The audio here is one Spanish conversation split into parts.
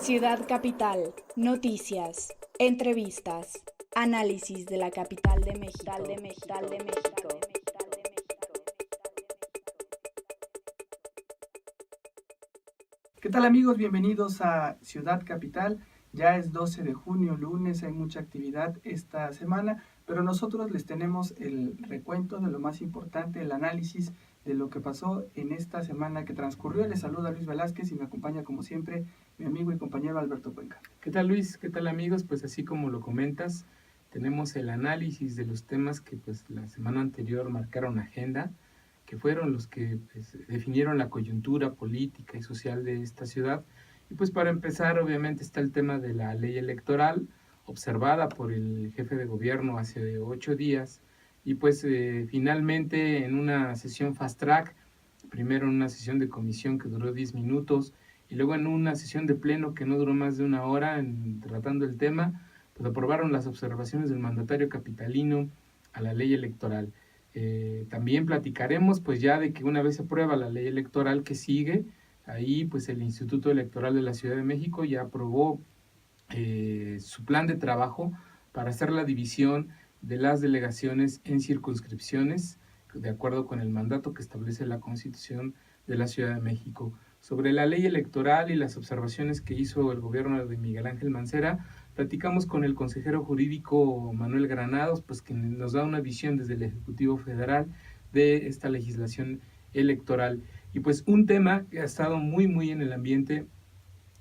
Ciudad Capital, noticias, entrevistas, análisis de la capital de México. ¿Qué tal amigos? Bienvenidos a Ciudad Capital. Ya es 12 de junio, lunes, hay mucha actividad esta semana, pero nosotros les tenemos el recuento de lo más importante, el análisis de lo que pasó en esta semana que transcurrió. Les saluda Luis Velázquez y me acompaña como siempre mi amigo y compañero Alberto Cuenca. ¿Qué tal Luis? ¿Qué tal amigos? Pues así como lo comentas, tenemos el análisis de los temas que pues la semana anterior marcaron agenda, que fueron los que pues, definieron la coyuntura política y social de esta ciudad. Y pues para empezar, obviamente está el tema de la ley electoral, observada por el jefe de gobierno hace 8 días, y pues finalmente en una sesión fast track, primero en una sesión de comisión que duró 10 minutos, y luego en una sesión de pleno que no duró más de 1 hora tratando el tema, pues aprobaron las observaciones del mandatario capitalino a la ley electoral. También platicaremos pues ya de que una vez se aprueba la ley electoral que sigue, ahí pues el Instituto Electoral de la Ciudad de México ya aprobó su plan de trabajo para hacer la división de las delegaciones en circunscripciones, de acuerdo con el mandato que establece la Constitución de la Ciudad de México. Sobre la ley electoral y las observaciones que hizo el gobierno de Miguel Ángel Mancera, platicamos con el consejero jurídico Manuel Granados, pues que nos da una visión desde el Ejecutivo Federal de esta legislación electoral. Y pues un tema que ha estado muy en el ambiente,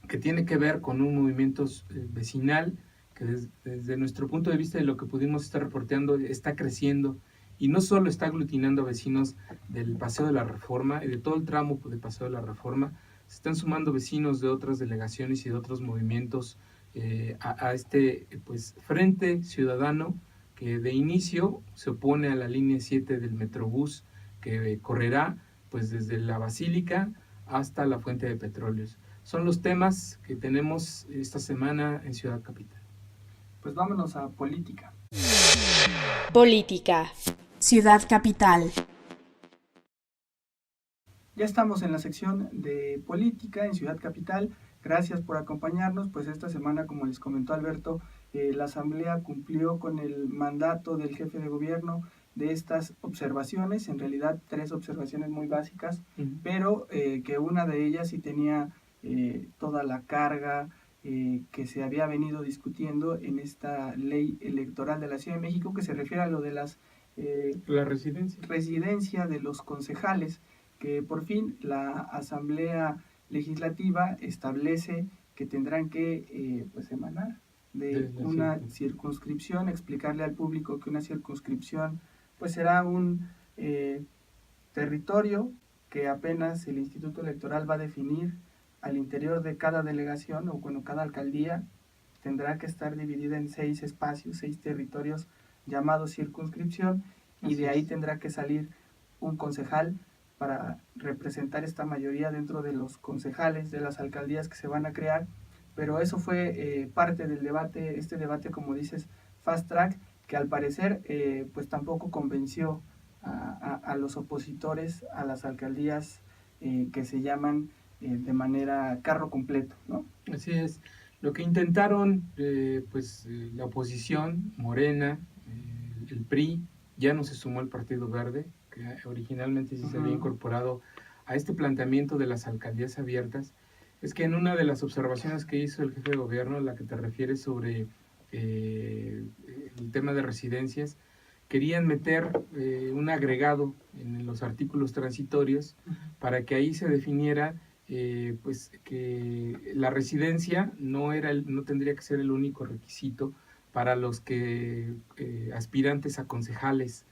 que tiene que ver con un movimiento vecinal, que desde nuestro punto de vista de lo que pudimos estar reporteando, está creciendo, y no solo está aglutinando a vecinos del Paseo de la Reforma y de todo el tramo de Paseo de la Reforma, se están sumando vecinos de otras delegaciones y de otros movimientos a este pues, Frente Ciudadano, que de inicio se opone a la línea 7 del Metrobús, que correrá pues desde la Basílica hasta la Fuente de Petróleos. Son los temas que tenemos esta semana en Ciudad Capital. Pues vámonos a política. Política, Ciudad Capital. Ya estamos en la sección de política en Ciudad Capital. Gracias por acompañarnos. Pues esta semana, como les comentó Alberto, la Asamblea cumplió con el mandato del jefe de gobierno de estas observaciones, en realidad 3 observaciones muy básicas, pero que una de ellas sí tenía toda la carga que se había venido discutiendo en esta ley electoral de la Ciudad de México, que se refiere a lo de la residencia de los concejales, que por fin la Asamblea Legislativa establece que tendrán que pues emanar de una circunscripción, explicarle al público que una circunscripción pues será un territorio que apenas el Instituto Electoral va a definir al interior de cada delegación, o bueno, cada alcaldía tendrá que estar dividida en 6 espacios, 6 territorios llamados circunscripción, y de ahí tendrá que salir un concejal para representar esta mayoría dentro de los concejales de las alcaldías que se van a crear. Pero eso fue parte del debate, este debate, como dices, fast track, que al parecer pues tampoco convenció a los opositores a las alcaldías que se llaman de manera carro completo, ¿no? Así es. Lo que intentaron la oposición, Morena, el PRI, ya no se sumó al Partido Verde, que originalmente sí se había incorporado a este planteamiento de las alcaldías abiertas. Es que en una de las observaciones que hizo el jefe de gobierno, la que te refieres sobre el tema de residencias, querían meter un agregado en los artículos transitorios para que ahí se definiera pues que la residencia no tendría que ser el único requisito para los que aspirantes a concejales,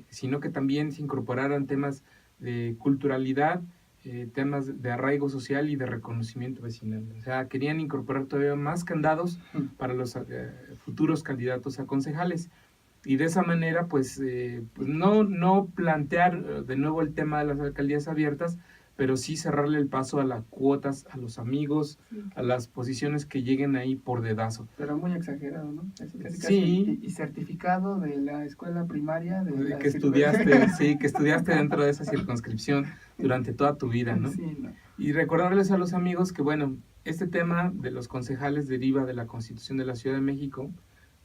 sino que también se incorporaran temas de culturalidad, temas de arraigo social y de reconocimiento vecinal. O sea, querían incorporar todavía más candados para los futuros candidatos a concejales. Y de esa manera, pues no plantear de nuevo el tema de las alcaldías abiertas, pero sí cerrarle el paso a las cuotas, a los amigos, a las posiciones que lleguen ahí por dedazo. Pero muy exagerado, ¿no? Sí. Y certificado de la escuela primaria. Que estudiaste dentro de esa circunscripción durante toda tu vida, ¿no? Sí, no. Y recordarles a los amigos que, bueno, este tema de los concejales deriva de la Constitución de la Ciudad de México,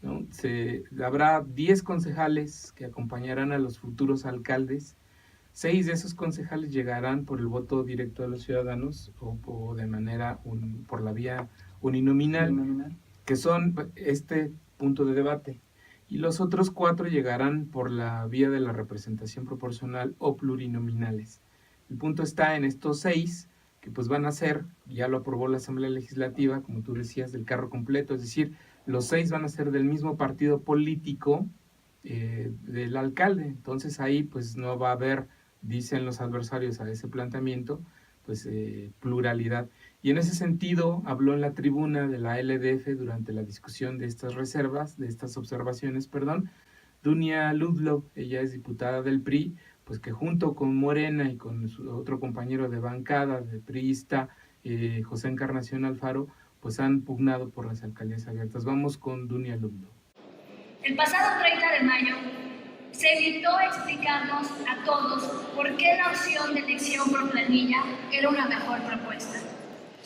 ¿no? Habrá 10 concejales que acompañarán a los futuros alcaldes. 6 de esos concejales llegarán por el voto directo de los ciudadanos o de manera por la vía uninominal, que son este punto de debate. Y los otros 4 llegarán por la vía de la representación proporcional o plurinominales. El punto está en estos 6, que pues van a ser, ya lo aprobó la Asamblea Legislativa, como tú decías, del carro completo, es decir, los 6 van a ser del mismo partido político del alcalde. Entonces ahí pues no va a haber, dicen los adversarios a ese planteamiento, pues pluralidad. Y en ese sentido habló en la tribuna de la LDF durante la discusión de estas reservas, de estas observaciones, perdón, Dunia Ludlow. Ella es diputada del PRI, pues que junto con Morena y con su otro compañero de bancada, de priista, José Encarnación Alfaro, pues han pugnado por las alcaldías abiertas. Vamos con Dunia Ludlow. El pasado 30 de mayo se evitó explicarnos a todos por qué la opción de elección por planilla era una mejor propuesta.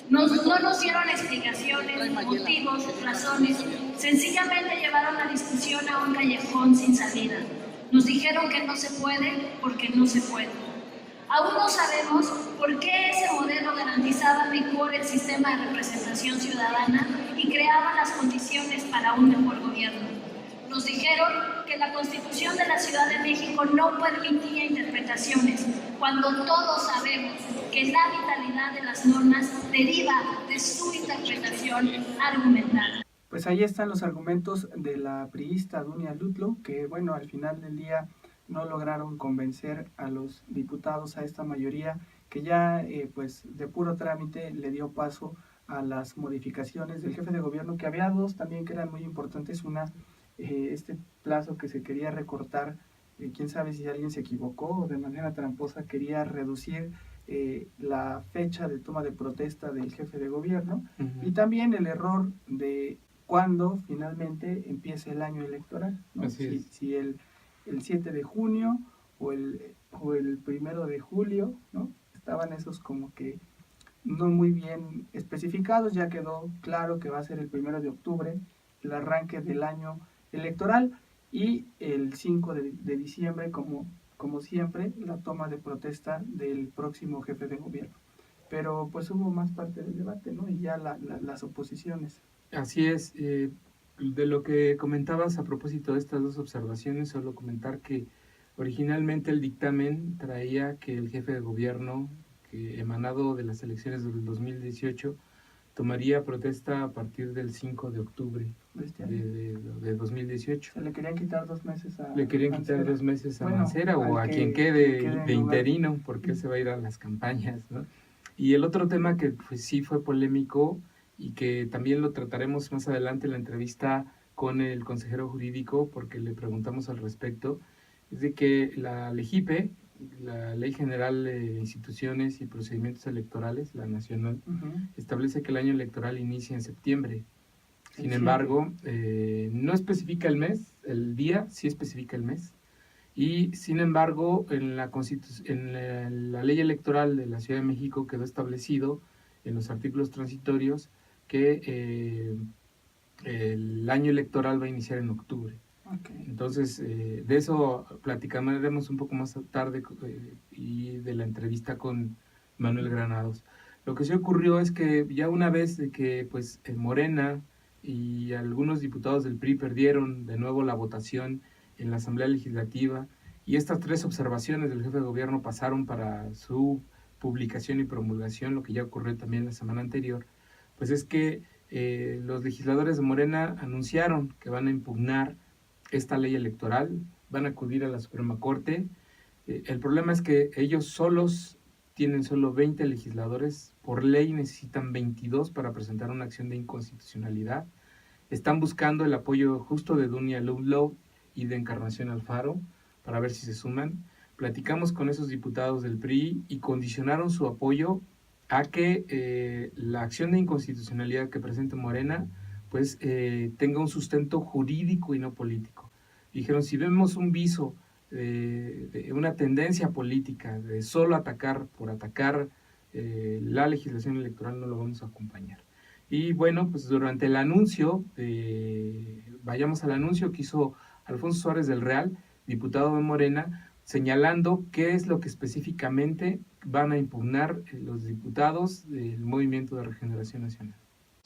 No nos dieron explicaciones, motivos, razones, sencillamente llevaron la discusión a un callejón sin salida. Nos dijeron que no se puede porque no se puede. Aún no sabemos por qué ese modelo garantizaba mejor el sistema de representación ciudadana y creaba las condiciones para un mejor gobierno. Nos dijeron que la Constitución de la Ciudad de México no permitía interpretaciones, cuando todos sabemos que la vitalidad de las normas deriva de su interpretación argumentada. Pues ahí están los argumentos de la priista Dunia Ludlow, que bueno, al final del día no lograron convencer a los diputados, a esta mayoría, que ya pues de puro trámite le dio paso a las modificaciones del jefe de gobierno, que había 2 también que eran muy importantes. Una, este plazo que se quería recortar, quién sabe si alguien se equivocó o de manera tramposa quería reducir la fecha de toma de protesta del jefe de gobierno, y también el error de cuándo finalmente empieza el año electoral, ¿no? Si el 7 de junio o el 1 de julio, ¿no? Estaban esos como que no muy bien especificados. Ya quedó claro que va a ser el 1 de octubre el arranque del año electoral, y el 5 de diciembre, como siempre, la toma de protesta del próximo jefe de gobierno. Pero pues hubo más parte del debate, ¿no? Y ya las oposiciones. Así es. De lo que comentabas a propósito de estas 2 observaciones, solo comentar que originalmente el dictamen traía que el jefe de gobierno, que emanado de las elecciones del 2018, tomaría protesta a partir del 5 de octubre de 2018. Se le querían quitar 2 meses a Le querían Mancera. quitar 2 meses a Bueno, Mancera o a quien quede de interino, porque él se va a ir a las campañas, ¿no? Y el otro tema que pues, sí fue polémico y que también lo trataremos más adelante en la entrevista con el consejero jurídico, porque le preguntamos al respecto, es de que la LEGIPE, la Ley General de Instituciones y Procedimientos Electorales, la nacional, establece que el año electoral inicia en septiembre. Sin embargo, no especifica el mes, el día sí especifica el mes. Y sin embargo, en la ley electoral de la Ciudad de México quedó establecido en los artículos transitorios que el año electoral va a iniciar en octubre. Okay. Entonces, de eso platicaremos un poco más tarde y de la entrevista con Manuel Granados. Lo que sí ocurrió es que ya una vez de que pues Morena y algunos diputados del PRI perdieron de nuevo la votación en la Asamblea Legislativa, y estas 3 observaciones del jefe de gobierno pasaron para su publicación y promulgación, lo que ya ocurrió también la semana anterior, pues es que los legisladores de Morena anunciaron que van a impugnar esta ley electoral, van a acudir a la Suprema Corte. El problema es que ellos solos tienen solo 20 legisladores, por ley necesitan 22 para presentar una acción de inconstitucionalidad. Están buscando el apoyo justo de Dunia Ludlow y de Encarnación Alfaro para ver si se suman. Platicamos con esos diputados del PRI y condicionaron su apoyo a que la acción de inconstitucionalidad que presente Morena pues tenga un sustento jurídico y no político. Dijeron, si vemos un viso de una tendencia política de solo atacar por atacar la legislación electoral no lo vamos a acompañar. Y bueno, pues durante el anuncio, vayamos al anuncio que hizo Alfonso Suárez del Real, diputado de Morena, señalando qué es lo que específicamente van a impugnar los diputados del Movimiento de Regeneración Nacional.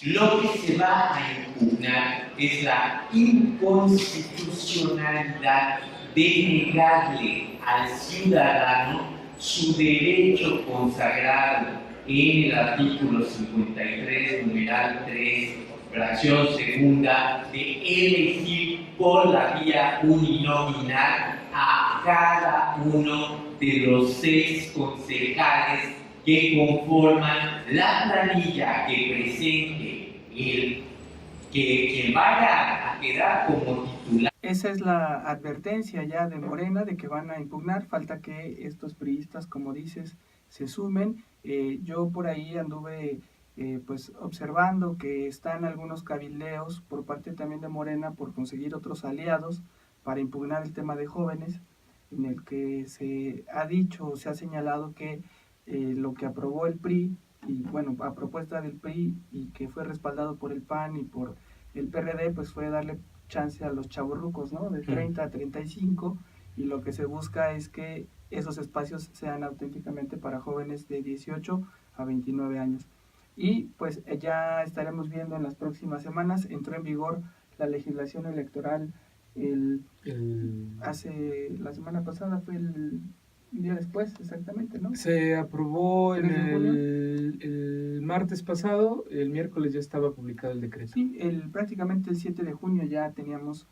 Lo que se va a impugnar es la inconstitucionalidad de negarle al ciudadano su derecho consagrado en el artículo 53, numeral 3, fracción segunda, de elegir por la vía uninominal a cada uno de los 6 concejales que conforman la planilla que presente quien vaya a quedar como titular. Esa es la advertencia ya de Morena de que van a impugnar. Falta que estos priistas, como dices, se sumen. Yo por ahí anduve pues observando que están algunos cabildeos por parte también de Morena por conseguir otros aliados para impugnar el tema de jóvenes, en el que se ha dicho o se ha señalado que lo que aprobó el PRI, y bueno, a propuesta del PRI y que fue respaldado por el PAN y por el PRD, pues fue darle chance a los chavorrucos, ¿no? De 30 a 35, y lo que se busca es que esos espacios sean auténticamente para jóvenes de 18 a 29 años. Y pues ya estaremos viendo en las próximas semanas. Entró en vigor la legislación electoral la semana pasada, fue el día después exactamente, ¿no? Se aprobó en 3 de junio. el martes pasado, el miércoles ya estaba publicado el decreto. Sí, prácticamente el 7 de junio ya teníamos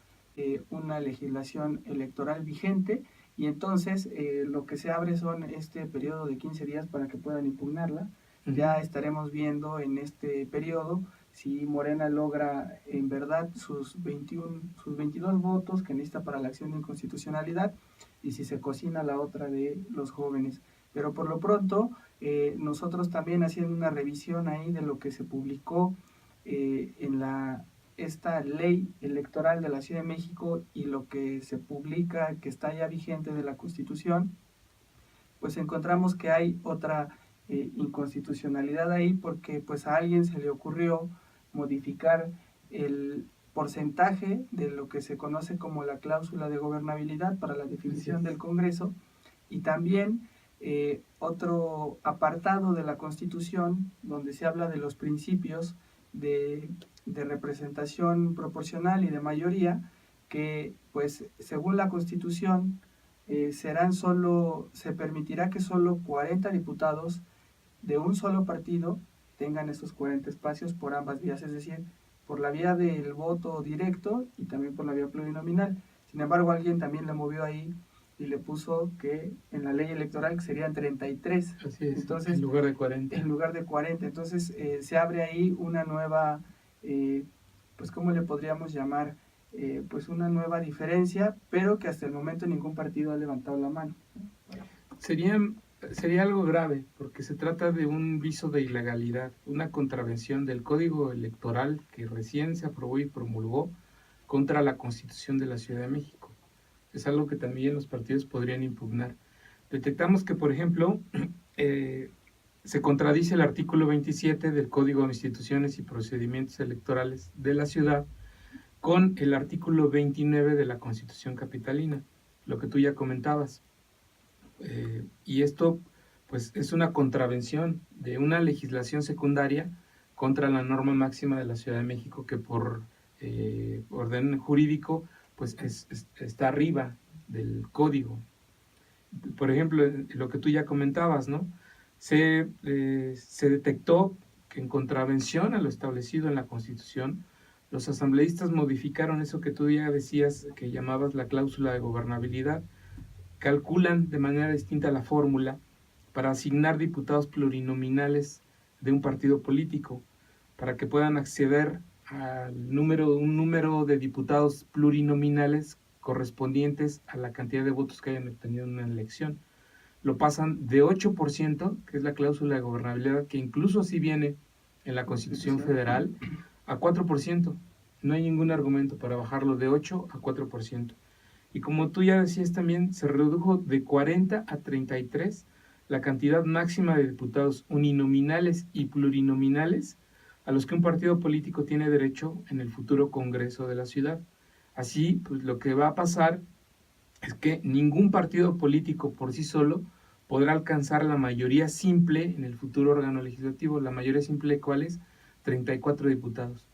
una legislación electoral vigente, y entonces lo que se abre son este periodo de 15 días para que puedan impugnarla. Ya estaremos viendo en este periodo si Morena logra en verdad sus 22 votos que necesita para la acción de inconstitucionalidad, y si se cocina la otra de los jóvenes. Pero por lo pronto, nosotros también haciendo una revisión ahí de lo que se publicó en esta ley electoral de la Ciudad de México y lo que se publica, que está ya vigente de la Constitución, pues encontramos que hay otra inconstitucionalidad ahí, porque pues a alguien se le ocurrió modificar el porcentaje de lo que se conoce como la cláusula de gobernabilidad para la definición del Congreso, y también otro apartado de la Constitución donde se habla de los principios de representación proporcional y de mayoría, que pues según la Constitución se permitirá que solo 40 diputados de un solo partido tengan esos 40 espacios por ambas vías, es decir, por la vía del voto directo y también por la vía plurinominal. Sin embargo, alguien también le movió ahí y le puso que en la ley electoral serían 33. Así es, entonces, en lugar de 40. En lugar de 40. Entonces se abre ahí una nueva, pues ¿cómo le podríamos llamar? Pues una nueva diferencia, pero que hasta el momento ningún partido ha levantado la mano. Sería algo grave, porque se trata de un viso de ilegalidad, una contravención del Código Electoral que recién se aprobó y promulgó contra la Constitución de la Ciudad de México. Es algo que también los partidos podrían impugnar. Detectamos que, por ejemplo, se contradice el artículo 27 del Código de Instituciones y Procedimientos Electorales de la Ciudad con el artículo 29 de la Constitución Capitalina, lo que tú ya comentabas. Y esto pues es una contravención de una legislación secundaria contra la norma máxima de la Ciudad de México, que por orden jurídico pues está arriba del código. Por ejemplo, lo que tú ya comentabas, ¿no? Se detectó que en contravención a lo establecido en la Constitución, los asambleístas modificaron eso que tú ya decías, que llamabas la cláusula de gobernabilidad. Calculan de manera distinta la fórmula para asignar diputados plurinominales de un partido político, para que puedan acceder a un número de diputados plurinominales correspondientes a la cantidad de votos que hayan obtenido en una elección. Lo pasan de 8%, que es la cláusula de gobernabilidad, que incluso así viene en la Constitución Federal, a 4%. No hay ningún argumento para bajarlo de 8 a 4%. Y como tú ya decías también, se redujo de 40 a 33 la cantidad máxima de diputados uninominales y plurinominales a los que un partido político tiene derecho en el futuro Congreso de la ciudad. Así, pues lo que va a pasar es que ningún partido político por sí solo podrá alcanzar la mayoría simple en el futuro órgano legislativo. La mayoría simple, ¿cuál es? 34 diputados.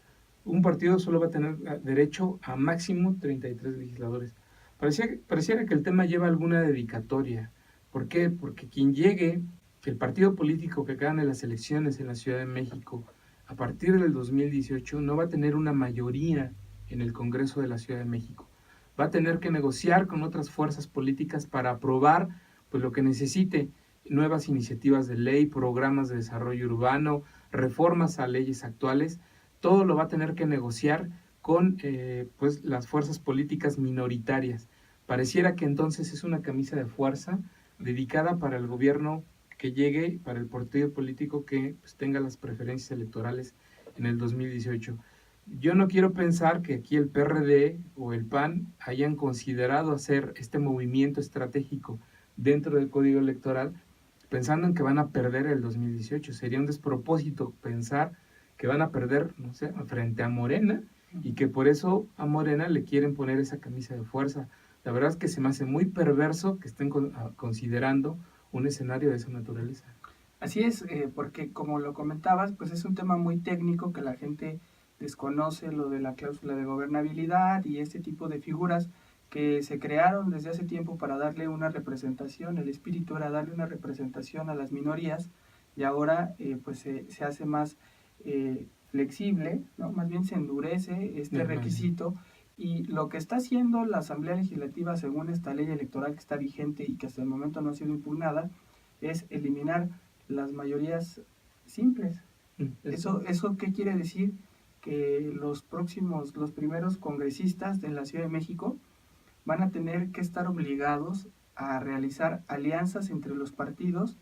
Un partido solo va a tener derecho a máximo 33 legisladores. Pareciera que el tema lleva alguna dedicatoria. ¿Por qué? Porque quien llegue, el partido político que gane las elecciones en la Ciudad de México a partir del 2018 no va a tener una mayoría en el Congreso de la Ciudad de México. Va a tener que negociar con otras fuerzas políticas para aprobar pues lo que necesite, nuevas iniciativas de ley, programas de desarrollo urbano, reformas a leyes actuales. Todo lo va a tener que negociar con pues las fuerzas políticas minoritarias. Pareciera que entonces es una camisa de fuerza dedicada para el gobierno que llegue, para el partido político que pues, tenga las preferencias electorales en el 2018. Yo no quiero pensar que aquí el PRD o el PAN hayan considerado hacer este movimiento estratégico dentro del Código Electoral pensando en que van a perder el 2018. Sería un despropósito pensar que van a perder, no sé, frente a Morena y que por eso a Morena le quieren poner esa camisa de fuerza. La verdad es que se me hace muy perverso que estén considerando un escenario de esa naturaleza. Así es, porque como lo comentabas, pues es un tema muy técnico que la gente desconoce, lo de la cláusula de gobernabilidad y este tipo de figuras que se crearon desde hace tiempo para darle una representación. El espíritu era darle una representación a las minorías y ahora pues se hace más flexible, ¿no? Más bien se endurece este requisito. Y lo que está haciendo la Asamblea Legislativa, según esta ley electoral que está vigente y que hasta el momento no ha sido impugnada, es eliminar las mayorías simples. ¿Eso qué quiere decir? Que los primeros congresistas de la Ciudad de México van a tener que estar obligados a realizar alianzas entre los partidos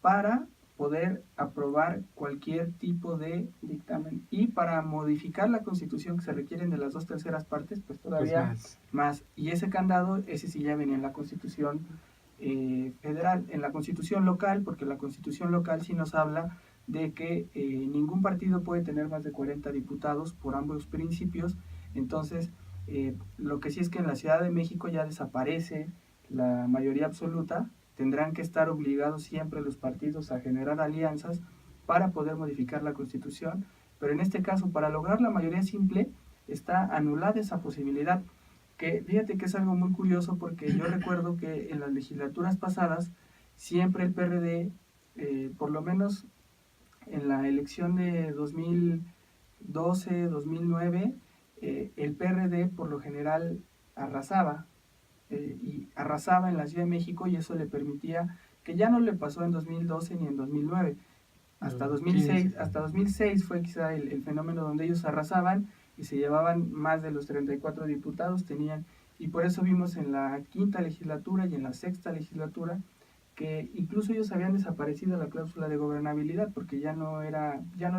para poder aprobar cualquier tipo de dictamen. Y para modificar la Constitución, que se requieren de las 2/3 partes, pues todavía más. Y ese candado, ese sí ya venía en la Constitución federal. En la Constitución local, porque la Constitución local sí nos habla de que ningún partido puede tener más de 40 diputados por ambos principios. Entonces, lo que sí es que en la Ciudad de México ya desaparece la mayoría absoluta. Tendrán que estar obligados siempre los partidos a generar alianzas para poder modificar la Constitución, pero en este caso, para lograr la mayoría simple, está anulada esa posibilidad, que fíjate que es algo muy curioso, porque yo recuerdo que en las legislaturas pasadas, siempre el PRD, por lo menos en la elección de 2012, 2009, el PRD por lo general arrasaba, y arrasaba en la Ciudad de México, y eso le permitía, que ya no le pasó en 2012 ni en 2009, hasta 2006 fue quizá el fenómeno donde ellos arrasaban y se llevaban más de los 34 diputados, y por eso vimos en la quinta legislatura y en la sexta legislatura que incluso ellos habían desaparecido la cláusula de gobernabilidad, porque ya no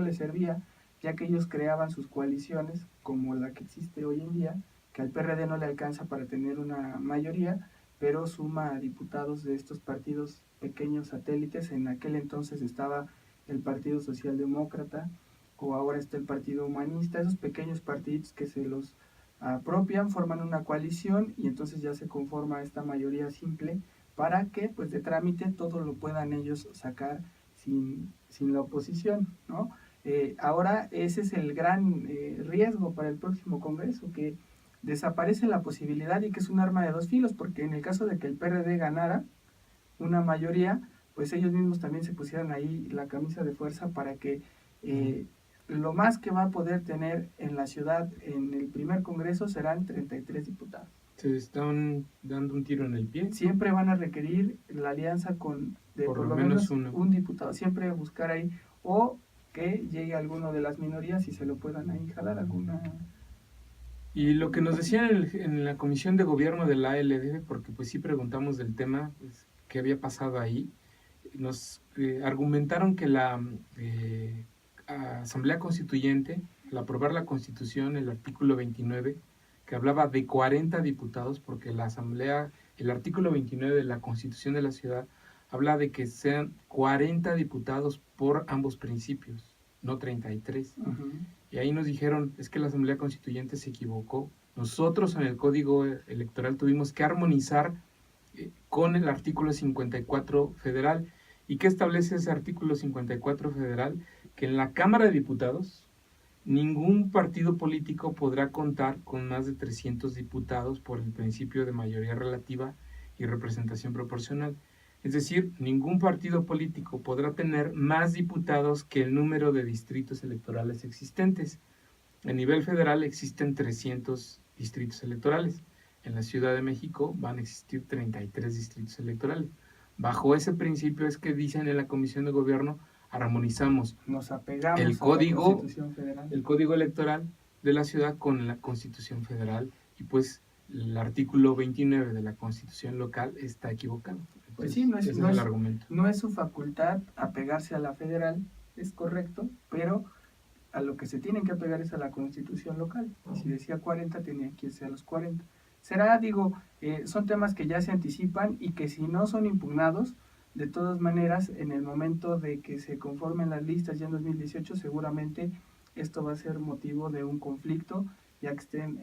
les servía, ya que ellos creaban sus coaliciones como la que existe hoy en día, que al PRD no le alcanza para tener una mayoría, pero suma diputados de estos partidos pequeños satélites. En aquel entonces estaba el Partido Socialdemócrata, o ahora está el Partido Humanista, esos pequeños partidos que se los apropian, forman una coalición, y entonces ya se conforma esta mayoría simple para que pues de trámite todo lo puedan ellos sacar sin la oposición, ¿no? Ahora ese es el gran riesgo para el próximo Congreso, que desaparece la posibilidad, y que es un arma de dos filos, porque en el caso de que el PRD ganara una mayoría, pues ellos mismos también se pusieran ahí la camisa de fuerza para que lo más que va a poder tener en la ciudad en el primer Congreso serán 33 diputados. Se están dando un tiro en el pie. Siempre van a requerir la alianza de por lo menos un diputado, siempre buscar ahí, o que llegue alguno de las minorías y se lo puedan ahí jalar alguna. Y lo que nos decían en la comisión de gobierno de la ALD, porque pues sí preguntamos del tema, pues, qué había pasado ahí, nos argumentaron que la Asamblea Constituyente, al aprobar la Constitución, el artículo 29, que hablaba de 40 diputados, porque la Asamblea, el artículo 29 de la Constitución de la Ciudad, habla de que sean 40 diputados por ambos principios, no 33. Y ahí nos dijeron, es que la Asamblea Constituyente se equivocó. Nosotros en el Código Electoral tuvimos que armonizar con el artículo 54 federal. ¿Y qué establece ese artículo 54 federal? Que en la Cámara de Diputados ningún partido político podrá contar con más de 300 diputados por el principio de mayoría relativa y representación proporcional. Es decir, ningún partido político podrá tener más diputados que el número de distritos electorales existentes. A nivel federal existen 300 distritos electorales. En la Ciudad de México van a existir 33 distritos electorales. Bajo ese principio es que dicen en la Comisión de Gobierno, armonizamos Nos apegamos el a la código, Constitución Federal. el código electoral de la ciudad con la Constitución Federal, y pues el artículo 29 de la Constitución local está equivocado. Pues sí, no es, ese no es el es- argumento. no es su facultad apegarse a la federal, es correcto, pero a lo que se tienen que apegar es a la Constitución local. Y si decía 40, tenía que irse a los 40. Será, son temas que ya se anticipan y que si no son impugnados, de todas maneras, en el momento de que se conformen las listas ya en 2018, seguramente esto va a ser motivo de un conflicto, ya que estén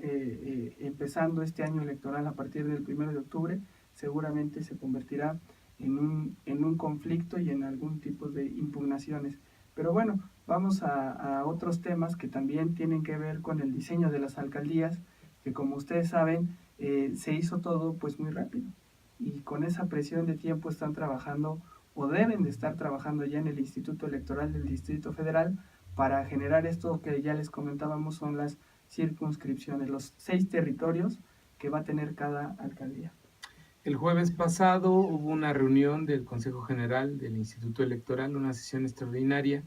empezando este año electoral a partir del 1 de octubre, seguramente se convertirá en un conflicto y en algún tipo de impugnaciones. Pero bueno, vamos a otros temas que también tienen que ver con el diseño de las alcaldías, que como ustedes saben, se hizo todo pues muy rápido. Y con esa presión de tiempo están trabajando o deben de estar trabajando ya en el Instituto Electoral del Distrito Federal para generar esto que ya les comentábamos, son las circunscripciones, los 6 territorios que va a tener cada alcaldía. El jueves pasado hubo una reunión del Consejo General del Instituto Electoral, una sesión extraordinaria.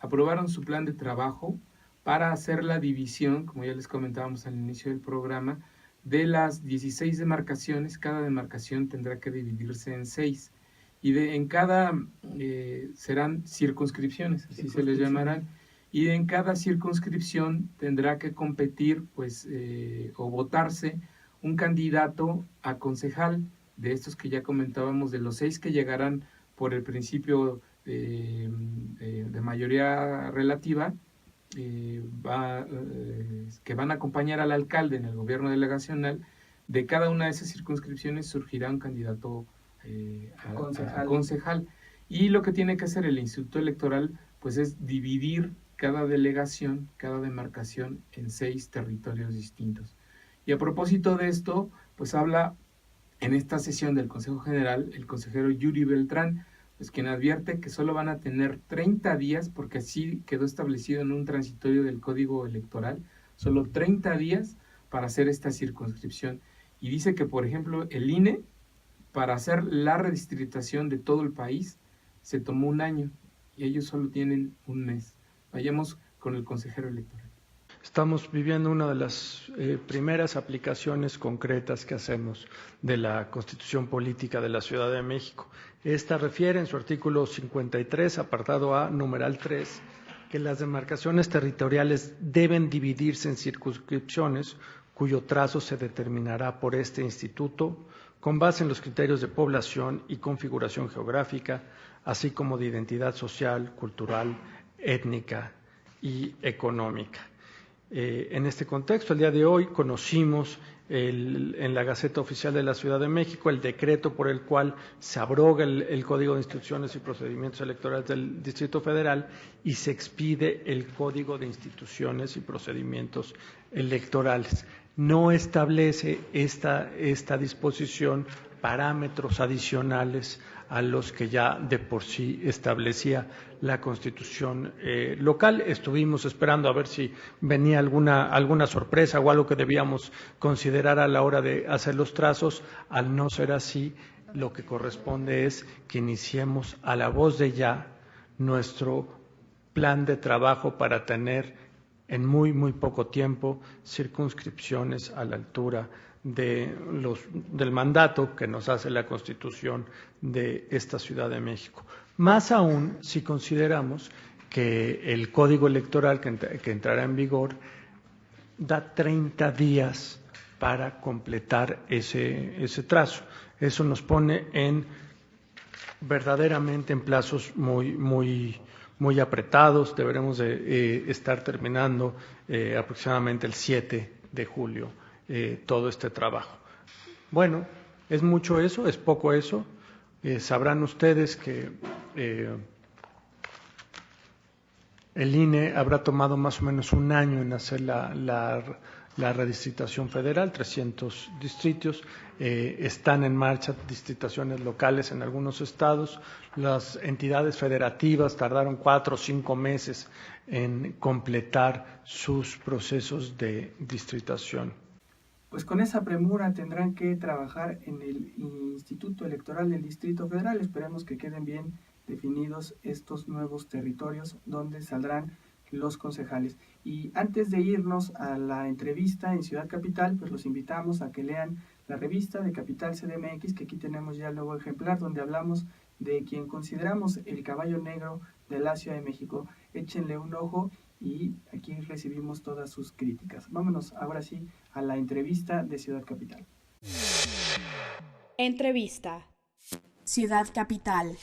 Aprobaron su plan de trabajo para hacer la división, como ya les comentábamos al inicio del programa, de las 16 demarcaciones. Cada demarcación tendrá que dividirse en 6 y en cada serán circunscripciones, así se les llamarán, y en cada circunscripción tendrá que competir o votarse un candidato a concejal de estos que ya comentábamos, de los 6 que llegarán por el principio de mayoría relativa, que van a acompañar al alcalde en el gobierno delegacional. De cada una de esas circunscripciones surgirá un candidato a concejal. Y lo que tiene que hacer el Instituto Electoral pues es dividir cada delegación, cada demarcación en 6 territorios distintos. Y a propósito de esto, pues habla en esta sesión del Consejo General el consejero Yuri Beltrán, pues quien advierte que solo van a tener 30 días, porque así quedó establecido en un transitorio del Código Electoral, solo 30 días para hacer esta circunscripción. Y dice que, por ejemplo, el INE, para hacer la redistritación de todo el país, se tomó 1 año, y ellos solo tienen 1 mes. Vayamos con el consejero electoral. Estamos viviendo una de las primeras aplicaciones concretas que hacemos de la Constitución Política de la Ciudad de México. Esta refiere en su artículo 53, apartado A, numeral 3, que las demarcaciones territoriales deben dividirse en circunscripciones cuyo trazo se determinará por este instituto con base en los criterios de población y configuración geográfica, así como de identidad social, cultural, étnica y económica. En este contexto, el día de hoy conocimos en la Gaceta Oficial de la Ciudad de México el decreto por el cual se abroga el Código de Instrucciones y Procedimientos Electorales del Distrito Federal y se expide el Código de Instituciones y Procedimientos Electorales. No establece esta disposición parámetros adicionales a los que ya de por sí establecía la Constitución local. Estuvimos esperando a ver si venía alguna sorpresa o algo que debíamos considerar a la hora de hacer los trazos. Al no ser así, lo que corresponde es que iniciemos a la voz de ya nuestro plan de trabajo para tener en muy poco tiempo circunscripciones a la altura del mandato que nos hace la Constitución de esta Ciudad de México. Más aún si consideramos que el Código Electoral que entrará en vigor da 30 días para completar ese trazo. Eso nos pone en verdaderamente en plazos muy apretados. Deberemos de estar terminando aproximadamente el 7 de julio todo este trabajo. Bueno, ¿es mucho eso? ¿Es poco eso? Sabrán ustedes que el INE habrá tomado más o menos un año en hacer la redistritación federal, 300 distritos. Están en marcha distritaciones locales en algunos estados. Las entidades federativas tardaron 4 o 5 meses en completar sus procesos de distritación. Pues con esa premura tendrán que trabajar en el Instituto Electoral del Distrito Federal. Esperemos que queden bien definidos estos nuevos territorios donde saldrán los concejales. Y antes de irnos a la entrevista en Ciudad Capital, pues los invitamos a que lean la revista de Capital CDMX, que aquí tenemos ya el nuevo ejemplar, donde hablamos de quien consideramos el caballo negro de la Ciudad de México. Échenle un ojo y aquí recibimos todas sus críticas. Vámonos ahora sí a la entrevista de Ciudad Capital. Entrevista. Ciudad Capital.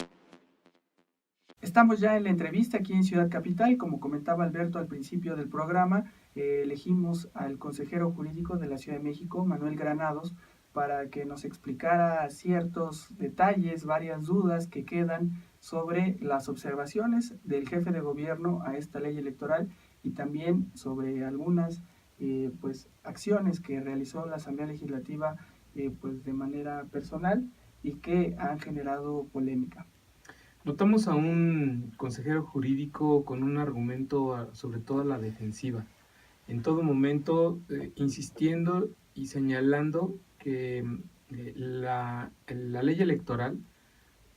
Estamos ya en la entrevista aquí en Ciudad Capital. Como comentaba Alberto al principio del programa, elegimos al consejero jurídico de la Ciudad de México, Manuel Granados, para que nos explicara ciertos detalles, varias dudas que quedan sobre las observaciones del jefe de gobierno a esta ley electoral y también sobre algunas acciones que realizó la Asamblea Legislativa pues de manera personal y que han generado polémica. Notamos a un consejero jurídico con un argumento sobre todo a la defensiva, en todo momento insistiendo y señalando que la ley electoral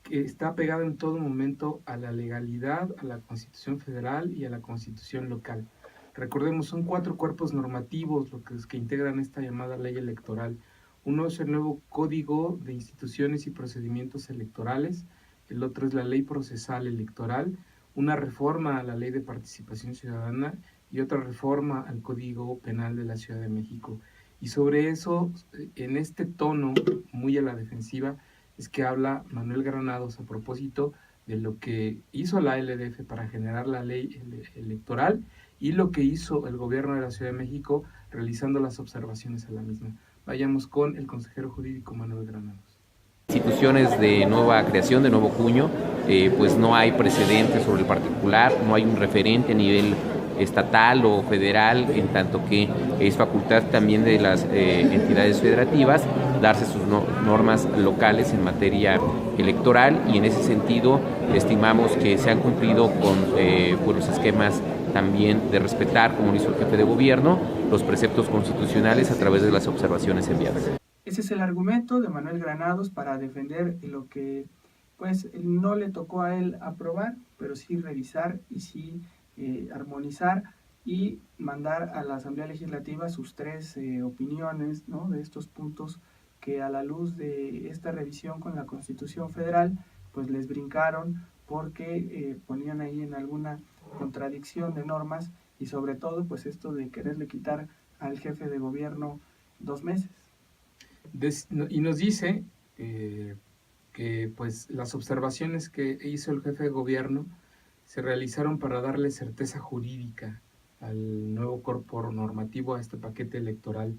que está pegada en todo momento a la legalidad, a la Constitución Federal y a la Constitución local. Recordemos, son 4 cuerpos normativos los que integran esta llamada ley electoral. Uno es el nuevo Código de Instituciones y Procedimientos Electorales, el otro es la Ley Procesal Electoral, una reforma a la Ley de Participación Ciudadana y otra reforma al Código Penal de la Ciudad de México. Y sobre eso, en este tono muy a la defensiva, es que habla Manuel Granados a propósito de lo que hizo la LDF para generar la ley electoral y lo que hizo el gobierno de la Ciudad de México realizando las observaciones a la misma. Vayamos con el consejero jurídico Manuel Granados. Instituciones de nueva creación, de nuevo cuño, pues no hay precedentes sobre el particular, no hay un referente a nivel estatal o federal, en tanto que es facultad también de las entidades federativas darse sus normas locales en materia electoral, y en ese sentido estimamos que se han cumplido con los esquemas también de respetar, como lo hizo el jefe de gobierno, los preceptos constitucionales a través de las observaciones enviadas. Ese es el argumento de Manuel Granados para defender lo que pues no le tocó a él aprobar, pero sí revisar y sí armonizar y mandar a la Asamblea Legislativa sus 3 opiniones, ¿no?, de estos puntos que a la luz de esta revisión con la Constitución Federal pues les brincaron porque ponían ahí en alguna contradicción de normas y sobre todo pues esto de quererle quitar al jefe de gobierno 2 meses. Y nos dice que pues las observaciones que hizo el jefe de gobierno se realizaron para darle certeza jurídica al nuevo cuerpo normativo, a este paquete electoral,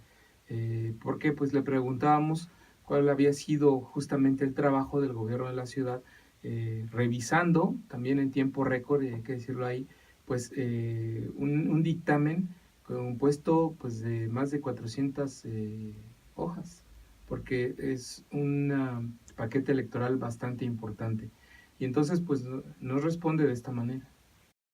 porque pues le preguntábamos cuál había sido justamente el trabajo del gobierno de la ciudad, revisando también en tiempo récord, hay que decirlo ahí, pues un dictamen compuesto pues de más de 400 hojas, porque es un paquete electoral bastante importante. Y entonces pues nos responde de esta manera.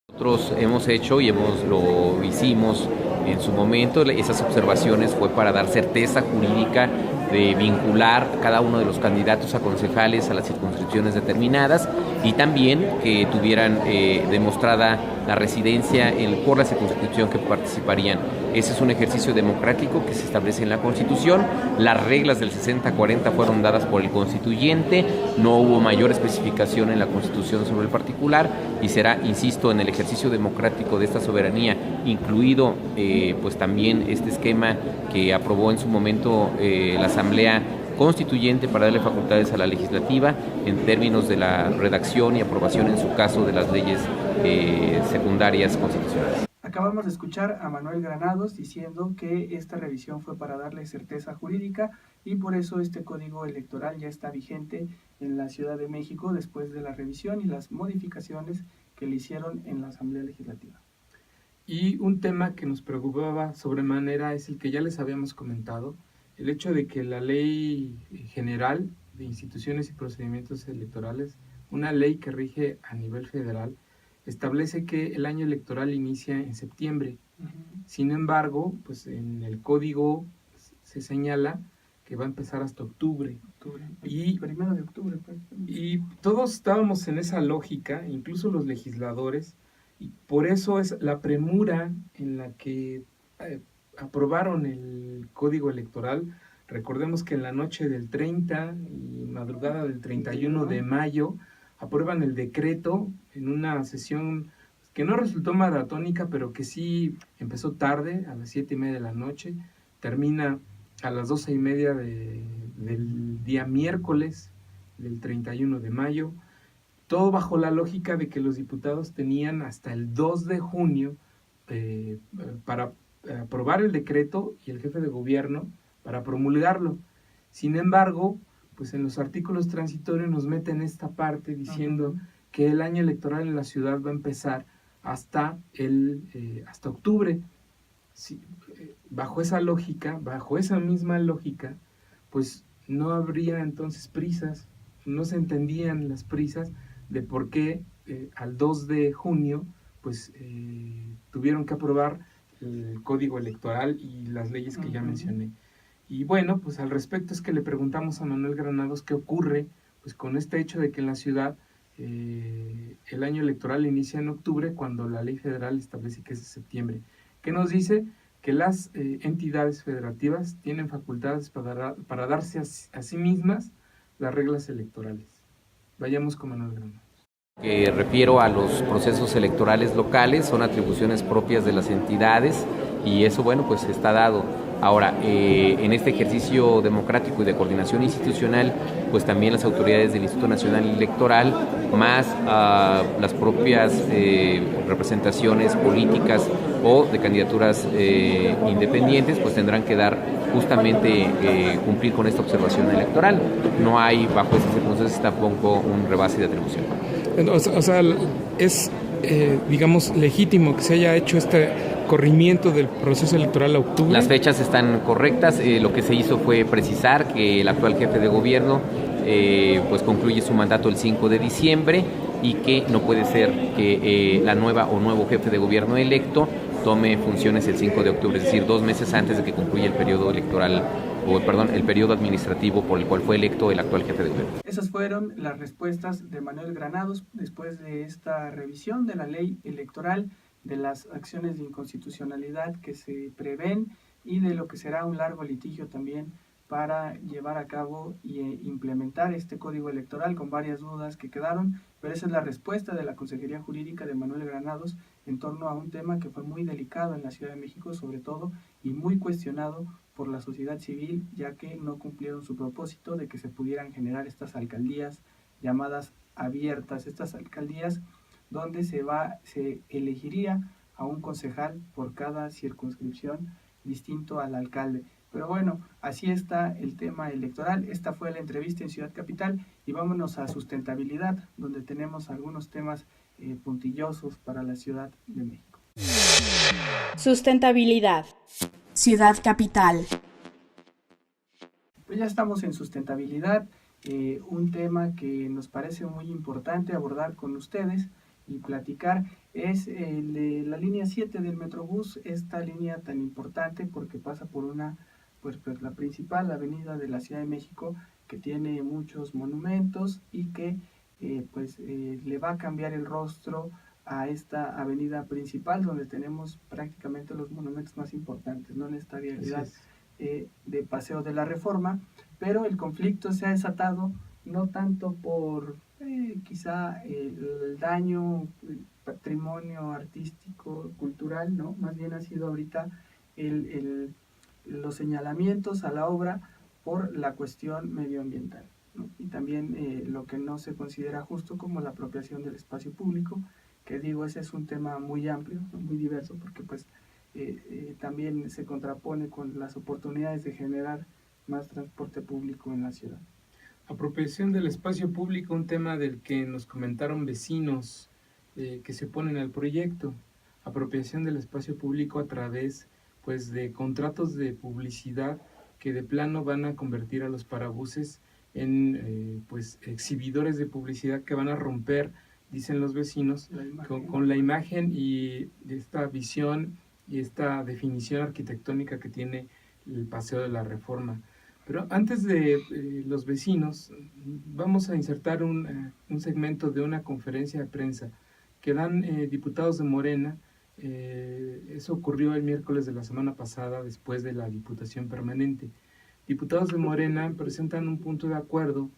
Nosotros hemos hecho y lo hicimos en su momento, esas observaciones fue para dar certeza jurídica de vincular a cada uno de los candidatos a concejales a las circunscripciones determinadas y también que tuvieran demostrada la residencia por la circunscripción que participarían. Ese es un ejercicio democrático que se establece en la Constitución. Las reglas del 60-40 fueron dadas por el constituyente, no hubo mayor especificación en la Constitución sobre el particular y será, insisto, en el ejercicio democrático de esta soberanía, incluido pues también este esquema que aprobó en su momento la Asamblea constituyente para darle facultades a la legislativa en términos de la redacción y aprobación, en su caso, de las leyes secundarias constitucionales. Acabamos de escuchar a Manuel Granados diciendo que esta revisión fue para darle certeza jurídica y por eso este código electoral ya está vigente en la Ciudad de México después de la revisión y las modificaciones que le hicieron en la Asamblea Legislativa. Y un tema que nos preocupaba sobremanera es el que ya les habíamos comentado, el hecho de que la Ley General de Instituciones y Procedimientos Electorales, una ley que rige a nivel federal, establece que el año electoral inicia en septiembre. Sin embargo, pues en el código se señala que va a empezar hasta octubre. Y 1 de octubre. Y todos estábamos en esa lógica, incluso los legisladores, y por eso es la premura en la que aprobaron el código electoral. Recordemos que en la noche del 30 y madrugada del 31 de mayo aprueban el decreto en una sesión que no resultó maratónica, pero que sí empezó tarde, a las 7:30 de la noche, termina a las 12:30 del día miércoles del 31 de mayo, todo bajo la lógica de que los diputados tenían hasta el 2 de junio para aprobar el decreto y el jefe de gobierno para promulgarlo. Sin embargo, pues en los artículos transitorios nos meten esta parte diciendo que el año electoral en la ciudad va a empezar hasta octubre. Sí, bajo esa lógica, bajo esa misma lógica, pues no habría entonces prisas, no se entendían las prisas de por qué al 2 de junio pues tuvieron que aprobar el código electoral y las leyes que ya mencioné. Y bueno, pues al respecto es que le preguntamos a Manuel Granados qué ocurre pues con este hecho de que en la ciudad el año electoral inicia en octubre cuando la ley federal establece que es de septiembre. ¿Qué nos dice? Que las entidades federativas tienen facultades para darse a sí mismas las reglas electorales. Vayamos con Manuel Granados. Refiero a los procesos electorales locales, son atribuciones propias de las entidades y eso, bueno, pues está dado. Ahora, en este ejercicio democrático y de coordinación institucional, pues también las autoridades del Instituto Nacional Electoral, más las propias representaciones políticas o de candidaturas independientes, pues tendrán que dar justamente cumplir con esta observación electoral. No hay bajo estas circunstancias tampoco un rebase de atribución. O sea, es, digamos, legítimo que se haya hecho este corrimiento del proceso electoral a octubre. Las fechas están correctas. Lo que se hizo fue precisar que el actual jefe de gobierno pues concluye su mandato el 5 de diciembre y que no puede ser que la nueva o nuevo jefe de gobierno electo tome funciones el 5 de octubre, es decir, 2 meses antes de que concluya el periodo electoral, el periodo administrativo por el cual fue electo el actual jefe de gobierno. Esas fueron las respuestas de Manuel Granados después de esta revisión de la ley electoral, de las acciones de inconstitucionalidad que se prevén y de lo que será un largo litigio también para llevar a cabo y implementar este código electoral con varias dudas que quedaron, pero esa es la respuesta de la Consejería Jurídica de Manuel Granados en torno a un tema que fue muy delicado en la Ciudad de México sobre todo y muy cuestionado por la sociedad civil, ya que no cumplieron su propósito de que se pudieran generar estas alcaldías llamadas abiertas, estas alcaldías donde se elegiría a un concejal por cada circunscripción distinto al alcalde. Pero bueno, así está el tema electoral. Esta fue la entrevista en Ciudad Capital y vámonos a sustentabilidad, donde tenemos algunos temas puntillosos para la Ciudad de México. Sustentabilidad. Ciudad Capital. Pues ya estamos en sustentabilidad, un tema que nos parece muy importante abordar con ustedes y platicar es el de la línea 7 del Metrobús, esta línea tan importante porque pasa por pues la principal avenida de la Ciudad de México que tiene muchos monumentos y que le va a cambiar el rostro a esta avenida principal donde tenemos prácticamente los monumentos más importantes, ¿no? En esta vialidad de Paseo de la Reforma, pero el conflicto se ha desatado no tanto por quizá el daño, el patrimonio artístico, cultural, ¿no? Más bien ha sido ahorita los señalamientos a la obra por la cuestión medioambiental, ¿no? Y también lo que no se considera justo como la apropiación del espacio público, que digo, ese es un tema muy amplio, ¿no? Muy diverso, porque pues también se contrapone con las oportunidades de generar más transporte público en la ciudad. Apropiación del espacio público, un tema del que nos comentaron vecinos que se oponen al proyecto. Apropiación del espacio público a través pues de contratos de publicidad que de plano van a convertir a los parabuses en pues exhibidores de publicidad que van a romper, dicen los vecinos, con la imagen y esta visión y esta definición arquitectónica que tiene el Paseo de la Reforma. Pero antes de los vecinos, vamos a insertar un segmento de una conferencia de prensa que dan diputados de Morena. Eso ocurrió el miércoles de la semana pasada, después de la Diputación Permanente. Diputados de Morena presentan un punto de acuerdo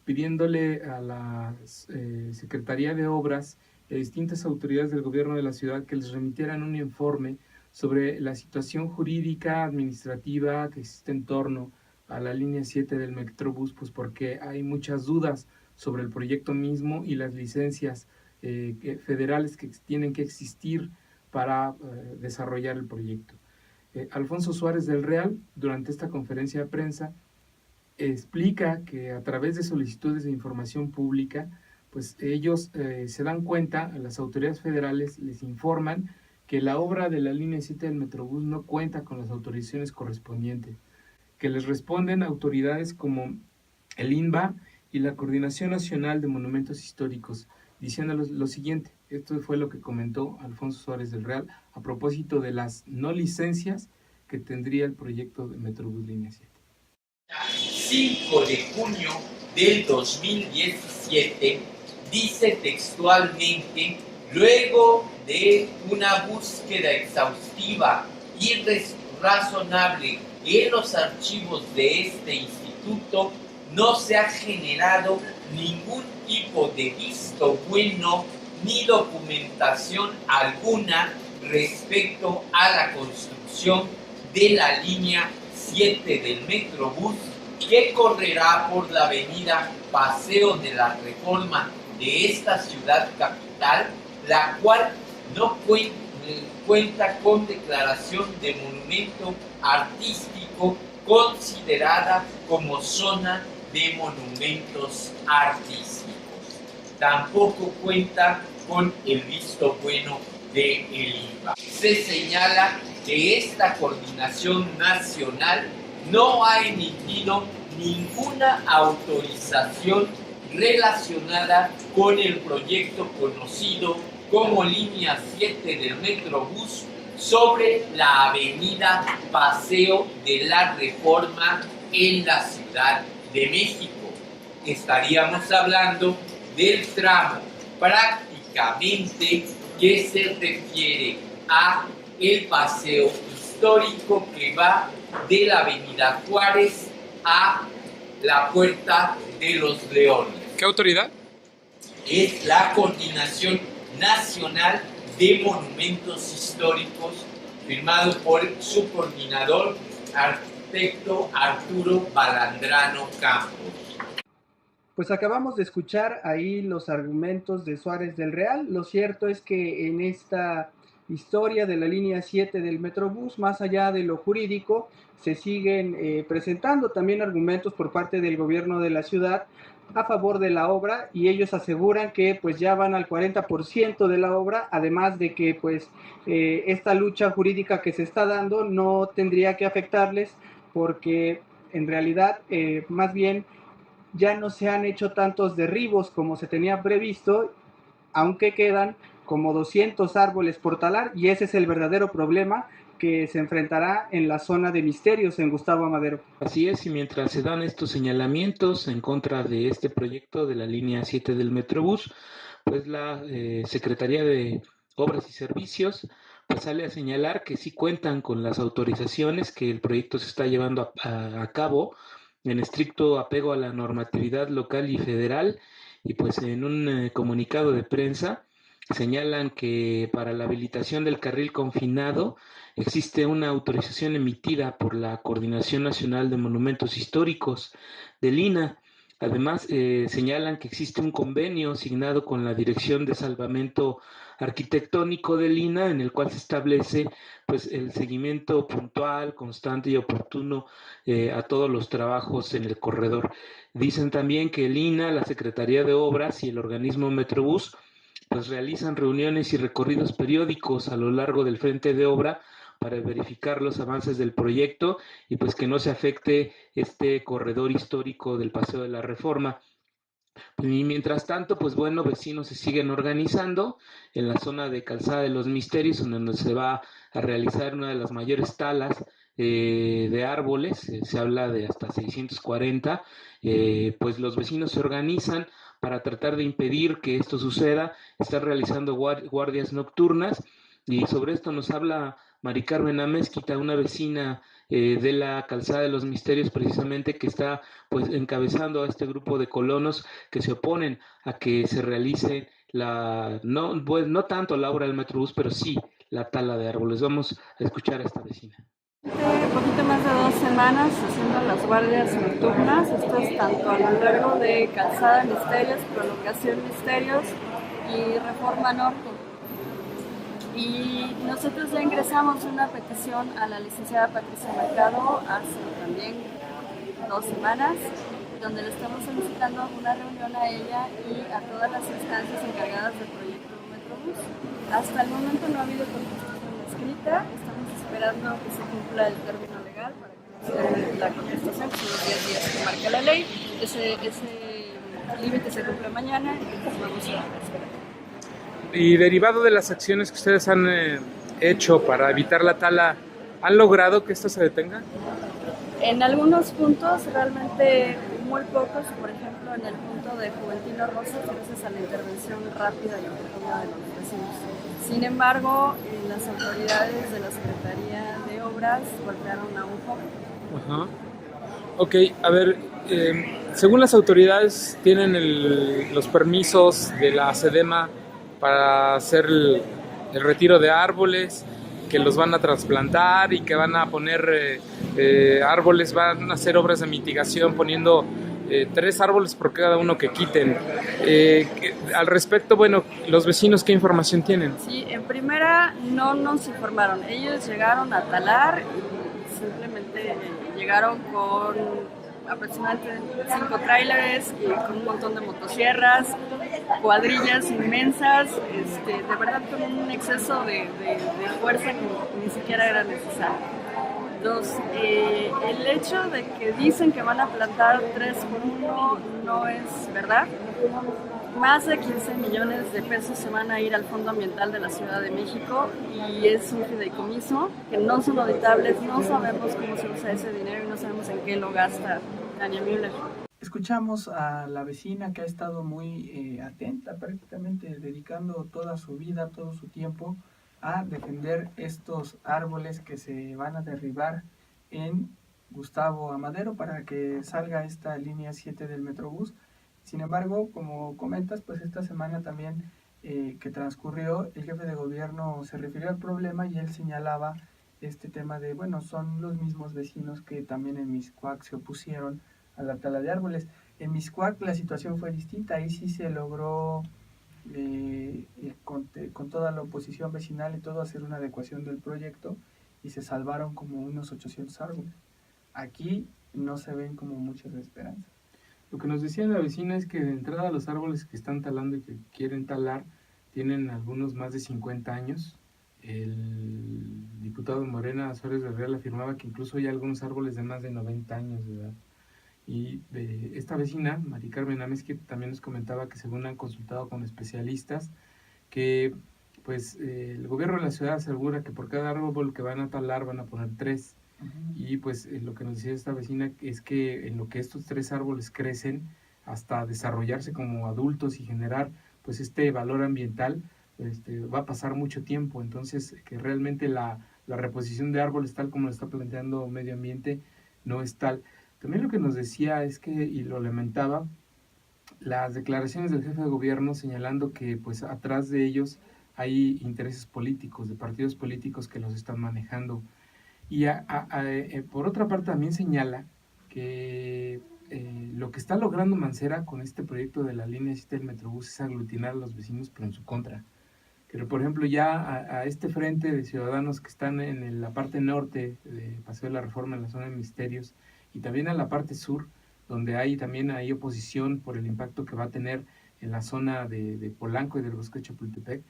pidiéndole a la Secretaría de Obras y a distintas autoridades del gobierno de la ciudad que les remitieran un informe sobre la situación jurídica, administrativa que existe en torno a la línea 7 del Metrobús, pues porque hay muchas dudas sobre el proyecto mismo y las licencias federales que tienen que existir para desarrollar el proyecto. Alfonso Suárez del Real, durante esta conferencia de prensa, explica que a través de solicitudes de información pública, pues ellos se dan cuenta, a las autoridades federales les informan que la obra de la línea 7 del Metrobús no cuenta con las autorizaciones correspondientes, que les responden autoridades como el INBA y la Coordinación Nacional de Monumentos Históricos, diciéndoles lo siguiente. Esto fue lo que comentó Alfonso Suárez del Real a propósito de las no licencias que tendría el proyecto de Metrobús Línea 7. 5 de junio del 2017 dice textualmente: luego de una búsqueda exhaustiva y razonable en los archivos de este instituto, no se ha generado ningún tipo de visto bueno ni documentación alguna respecto a la construcción de la línea 7 del Metrobús, que correrá por la avenida Paseo de la Reforma de esta ciudad capital, la cual no cuenta con declaración de monumento artístico considerada como zona de monumentos artísticos. Tampoco cuenta con el visto bueno de el INBA. Se señala que esta coordinación nacional no ha emitido ninguna autorización relacionada con el proyecto conocido como Línea 7 del Metrobús sobre la avenida Paseo de la Reforma en la Ciudad de México. Estaríamos hablando del tramo prácticamente que se refiere a el paseo histórico que va de la avenida Juárez a la Puerta de los Leones. ¿Qué autoridad? Es la Coordinación Nacional de Monumentos Históricos, firmado por su coordinador, arquitecto Arturo Balandrano Campos. Pues acabamos de escuchar ahí los argumentos de Suárez del Real. Lo cierto es que en esta historia de la línea 7 del Metrobús, más allá de lo jurídico, se siguen presentando también argumentos por parte del gobierno de la ciudad a favor de la obra, y ellos aseguran que pues ya van al 40% de la obra, además de que pues esta lucha jurídica que se está dando no tendría que afectarles, porque en realidad más bien ya no se han hecho tantos derribos como se tenía previsto, aunque quedan como 200 árboles por talar, y ese es el verdadero problema que se enfrentará en la zona de Misterios en Gustavo Amadero. Así es, y mientras se dan estos señalamientos en contra de este proyecto de la línea 7 del Metrobús, pues la Secretaría de Obras y Servicios pues sale a señalar que sí cuentan con las autorizaciones, que el proyecto se está llevando a cabo en estricto apego a la normatividad local y federal, y pues en un comunicado de prensa señalan que para la habilitación del carril confinado existe una autorización emitida por la Coordinación Nacional de Monumentos Históricos del INAH. Además, señalan que existe un convenio signado con la Dirección de Salvamento Arquitectónico del INAH, en el cual se establece pues, el seguimiento puntual, constante y oportuno a todos los trabajos en el corredor. Dicen también que el INAH, la Secretaría de Obras y el organismo Metrobús pues realizan reuniones y recorridos periódicos a lo largo del frente de obra para verificar los avances del proyecto y pues que no se afecte este corredor histórico del Paseo de la Reforma. Y mientras tanto, pues bueno, vecinos se siguen organizando en la zona de Calzada de los Misterios, donde se va a realizar una de las mayores talas de árboles, se habla de hasta 640, pues los vecinos se organizan para tratar de impedir que esto suceda, están realizando guardias nocturnas, y sobre esto nos habla Mari Carmen Amezquita, una vecina de la Calzada de los Misterios, precisamente, que está pues encabezando a este grupo de colonos que se oponen a que se realice no tanto la obra del Metrobús, pero sí la tala de árboles. Vamos a escuchar a esta vecina. Un poquito más de 2 semanas haciendo las guardias nocturnas. Esto es tanto a lo largo de Calzada Misterios, Prolongación Misterios y Reforma Norte. Y nosotros ya ingresamos una petición a la licenciada Patricia Mercado hace también 2 semanas, donde le estamos solicitando una reunión a ella y a todas las instancias encargadas del proyecto Metrobús. Hasta el momento no ha habido contestación escrita, estamos esperando que se cumpla el término legal para que nos dé la contestación, que son los 10 días que marca la ley. Ese límite se cumple mañana y pues vamos a esperar. Y derivado de las acciones que ustedes han hecho para evitar la tala, ¿han logrado que esto se detenga? En algunos puntos, realmente muy pocos, por ejemplo en el punto de Juventino Rosas, gracias a la intervención rápida y oportuna de los vecinos. Sin embargo, las autoridades de la Secretaría de Obras golpearon a un joven. Ajá. Ok, a ver, según las autoridades tienen los permisos de la SEDEMA para hacer el retiro de árboles, que los van a trasplantar y que van a poner árboles, van a hacer obras de mitigación poniendo 3 árboles por cada uno que quiten. Al respecto, bueno, los vecinos, ¿qué información tienen? Sí, en primera no nos informaron. Ellos llegaron a talar y simplemente llegaron con aproximadamente 5 tráileres y con un montón de motosierras, cuadrillas inmensas, de verdad con un exceso de fuerza que ni siquiera era necesario. 2, el hecho de que dicen que van a plantar 3 por 1 no es verdad. Más de 15 millones de pesos se van a ir al Fondo Ambiental de la Ciudad de México y es un fideicomiso que no son auditables, no sabemos cómo se usa ese dinero y no sabemos en qué lo gasta Tania Müller. Escuchamos a la vecina que ha estado muy atenta, prácticamente dedicando toda su vida, todo su tiempo a defender estos árboles que se van a derribar en Gustavo Amadero para que salga esta línea 7 del Metrobús. Sin embargo, como comentas, pues esta semana también que transcurrió, el jefe de gobierno se refirió al problema y él señalaba este tema de, bueno, son los mismos vecinos que también en Mixcoac se opusieron a la tala de árboles. En Mixcoac la situación fue distinta, ahí sí se logró con toda la oposición vecinal y todo hacer una adecuación del proyecto y se salvaron como unos 800 árboles. Aquí no se ven como muchas esperanzas. Lo que nos decía la vecina es que de entrada los árboles que están talando y que quieren talar tienen algunos más de 50 años. El diputado Morena Suárez del Real afirmaba que incluso hay algunos árboles de más de 90 años de edad. Y esta vecina, Mari Carmen Amezquita, también nos comentaba que según han consultado con especialistas, que pues el gobierno de la ciudad asegura que por cada árbol que van a talar van a poner 3. Y pues lo que nos decía esta vecina es que en lo que estos 3 árboles crecen hasta desarrollarse como adultos y generar pues este valor ambiental, va a pasar mucho tiempo. Entonces que realmente la reposición de árboles tal como lo está planteando Medio Ambiente no es tal. También lo que nos decía es que, y lo lamentaba, las declaraciones del jefe de gobierno señalando que pues atrás de ellos hay intereses políticos, de partidos políticos que los están manejando. Y por otra parte también señala que lo que está logrando Mancera con este proyecto de la línea 7 del Metrobús es aglutinar a los vecinos, pero en su contra. Pero, por ejemplo, ya a este frente de ciudadanos que están en la parte norte de Paseo de la Reforma, en la zona de Ministerios, y también a la parte sur, donde también hay oposición por el impacto que va a tener en la zona de Polanco y del Bosque de Chapultepec,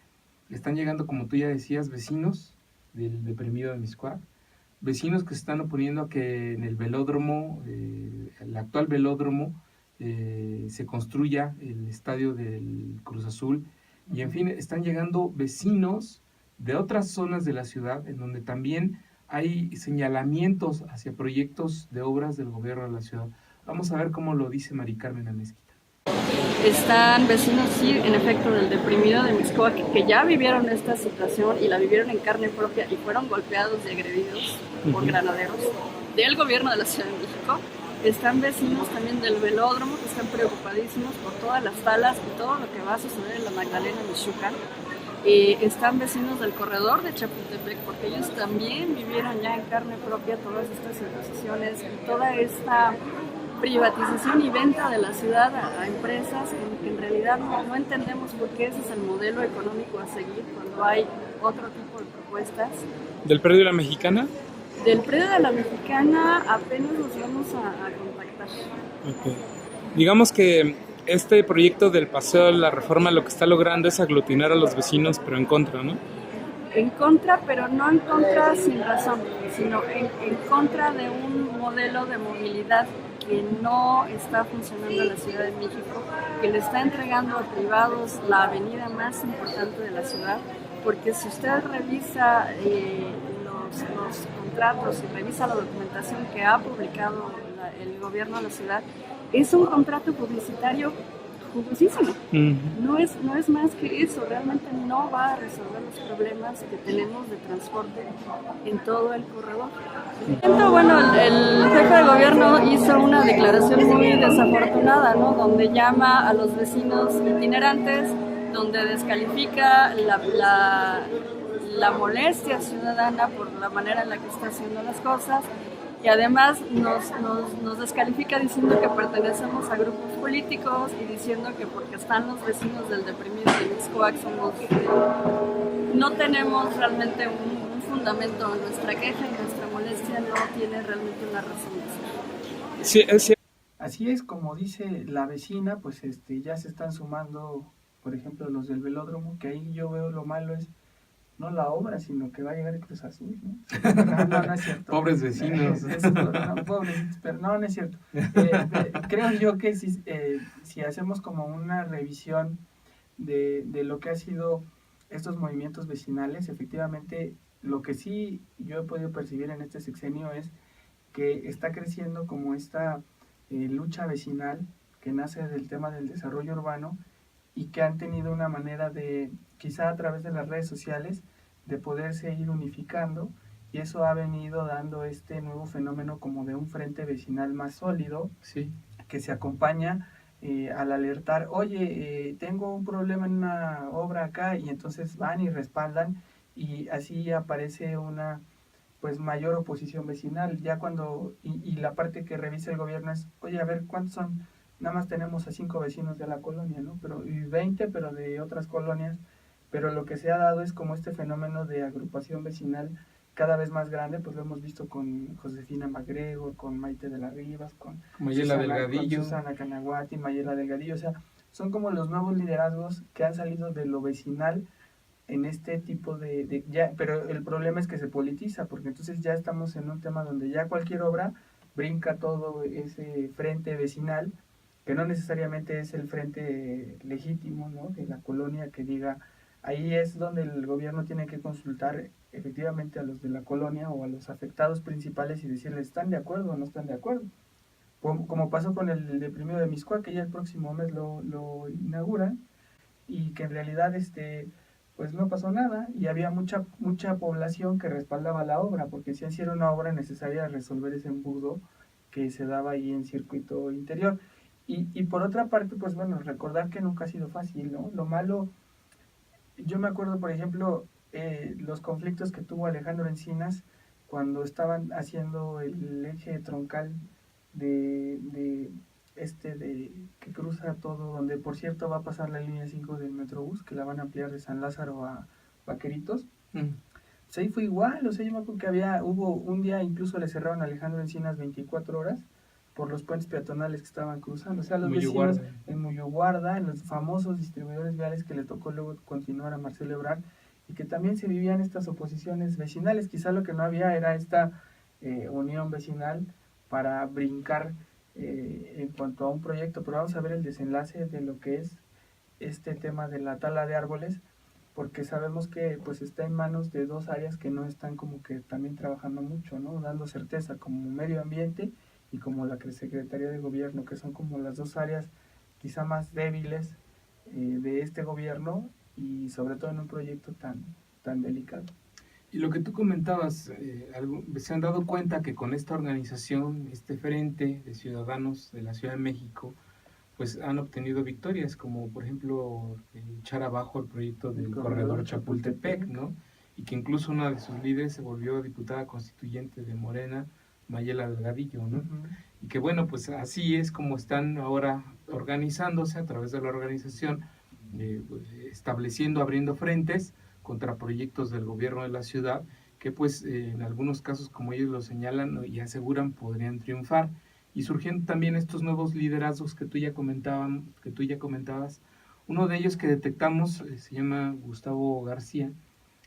están llegando, como tú ya decías, vecinos del deprimido de Mixcoac, vecinos que se están oponiendo a que en el velódromo, el actual velódromo, se construya el estadio del Cruz Azul. Y en fin, están llegando vecinos de otras zonas de la ciudad en donde también hay señalamientos hacia proyectos de obras del gobierno de la ciudad. Vamos a ver cómo lo dice Mari Carmen Amezquita. Están vecinos, sí, en efecto, del deprimido de Mixcoac, que ya vivieron esta situación y la vivieron en carne propia y fueron golpeados y agredidos por granaderos del gobierno de la Ciudad de México. Están vecinos también del velódromo que están preocupadísimos por todas las talas y todo lo que va a suceder en la Magdalena Michoacán. Están vecinos del corredor de Chapultepec porque ellos también vivieron ya en carne propia todas estas situaciones y toda esta privatización y venta de la ciudad a empresas que en realidad no entendemos por qué ese es el modelo económico a seguir cuando hay otro tipo de propuestas. ¿Del predio de la Mexicana? Del predio de la Mexicana apenas nos vamos a contactar. Okay. Digamos que este proyecto del Paseo de la Reforma lo que está logrando es aglutinar a los vecinos, pero en contra, ¿no? En contra, pero no en contra sin razón, sino en contra de un modelo de movilidad que no está funcionando en la Ciudad de México, que le está entregando a privados la avenida más importante de la ciudad, porque si usted revisa los contratos y revisa la documentación que ha publicado el gobierno de la ciudad, es un contrato publicitario jugosísimo. No es más que eso, realmente no va a resolver los problemas que tenemos de transporte en todo el corredor. Bueno, el jefe de gobierno hizo una declaración muy desafortunada, ¿no? Donde llama a los vecinos itinerantes, donde descalifica la molestia ciudadana por la manera en la que está haciendo las cosas. Y además nos descalifica diciendo que pertenecemos a grupos políticos y diciendo que porque están los vecinos del deprimido de Mixcoac no tenemos realmente un fundamento en nuestra queja y nuestra molestia no tiene realmente una razón de ser. Sí, es cierto. Así es, como dice la vecina, pues ya se están sumando, por ejemplo, los del velódromo, que ahí yo veo lo malo es no la obra, sino que va a llegar el Cruz Azul, ¿no? No es cierto. Pobres vecinos. Pobrecitos, pero no es cierto. Creo yo que si hacemos como una revisión de lo que ha sido estos movimientos vecinales, efectivamente, lo que sí yo he podido percibir en este sexenio es que está creciendo como esta lucha vecinal que nace del tema del desarrollo urbano y que han tenido una manera de, quizá a través de las redes sociales, de poderse ir unificando, y eso ha venido dando este nuevo fenómeno como de un frente vecinal más sólido, sí, que se acompaña al alertar, oye, tengo un problema en una obra acá, y entonces van y respaldan, y así aparece una pues mayor oposición vecinal, ya cuando, y la parte que revisa el gobierno es, oye, a ver, ¿cuántos son? Nada más tenemos a 5 vecinos de la colonia, ¿no? Y 20, pero de otras colonias, pero lo que se ha dado es como este fenómeno de agrupación vecinal cada vez más grande, pues lo hemos visto con Josefina MacGregor, con Maite de las Rivas, con Mayela Delgadillo, con Susana Canaguati, Mayela Delgadillo, o sea, son como los nuevos liderazgos que han salido de lo vecinal en este tipo ya, pero el problema es que se politiza, porque entonces ya estamos en un tema donde ya cualquier obra brinca todo ese frente vecinal, que no necesariamente es el frente legítimo, ¿no?, de la colonia, que diga, ahí es donde el gobierno tiene que consultar efectivamente a los de la colonia o a los afectados principales y decirles, ¿están de acuerdo o no están de acuerdo? Como pasó con el deprimido de Mixcoac, que ya el próximo mes lo inauguran, y que en realidad pues no pasó nada, y había mucha población que respaldaba la obra, porque si era una obra necesaria resolver ese embudo que se daba ahí en circuito interior. Y por otra parte, pues bueno, recordar que nunca ha sido fácil, ¿no? Lo malo, yo me acuerdo, por ejemplo, los conflictos que tuvo Alejandro Encinas cuando estaban haciendo el eje troncal que cruza todo, donde por cierto va a pasar la línea 5 del Metrobús, que la van a ampliar de San Lázaro a Vaqueritos. Pues ahí fue igual, o sea, yo me acuerdo que hubo un día, incluso le cerraron a Alejandro Encinas 24 horas por los puentes peatonales que estaban cruzando, o sea, los vecinos en Muyuguarda, en los famosos distribuidores viales que le tocó luego continuar a Marcelo Ebrard, y que también se vivían estas oposiciones vecinales. Quizá lo que no había era esta unión vecinal para brincar en cuanto a un proyecto, pero vamos a ver el desenlace de lo que es este tema de la tala de árboles, porque sabemos que pues está en manos de dos áreas que no están como que también trabajando mucho, ¿no? Dando certeza, como medio ambiente y como la Secretaría de Gobierno, que son como las dos áreas quizá más débiles de este gobierno, y sobre todo en un proyecto tan delicado. Y lo que tú comentabas, se han dado cuenta que con esta organización, este frente de ciudadanos de la Ciudad de México, pues han obtenido victorias, como por ejemplo echar abajo el proyecto del corredor Chapultepec, ¿no? Y que incluso una de sus líderes se volvió diputada constituyente de Morena, Mayela Delgadillo, ¿no? Y que bueno, pues así es como están ahora organizándose a través de la organización, estableciendo, abriendo frentes contra proyectos del gobierno de la ciudad, que pues en algunos casos, como ellos lo señalan y aseguran, podrían triunfar. Y surgiendo también estos nuevos liderazgos que tú ya comentabas. Uno de ellos que detectamos se llama Gustavo García.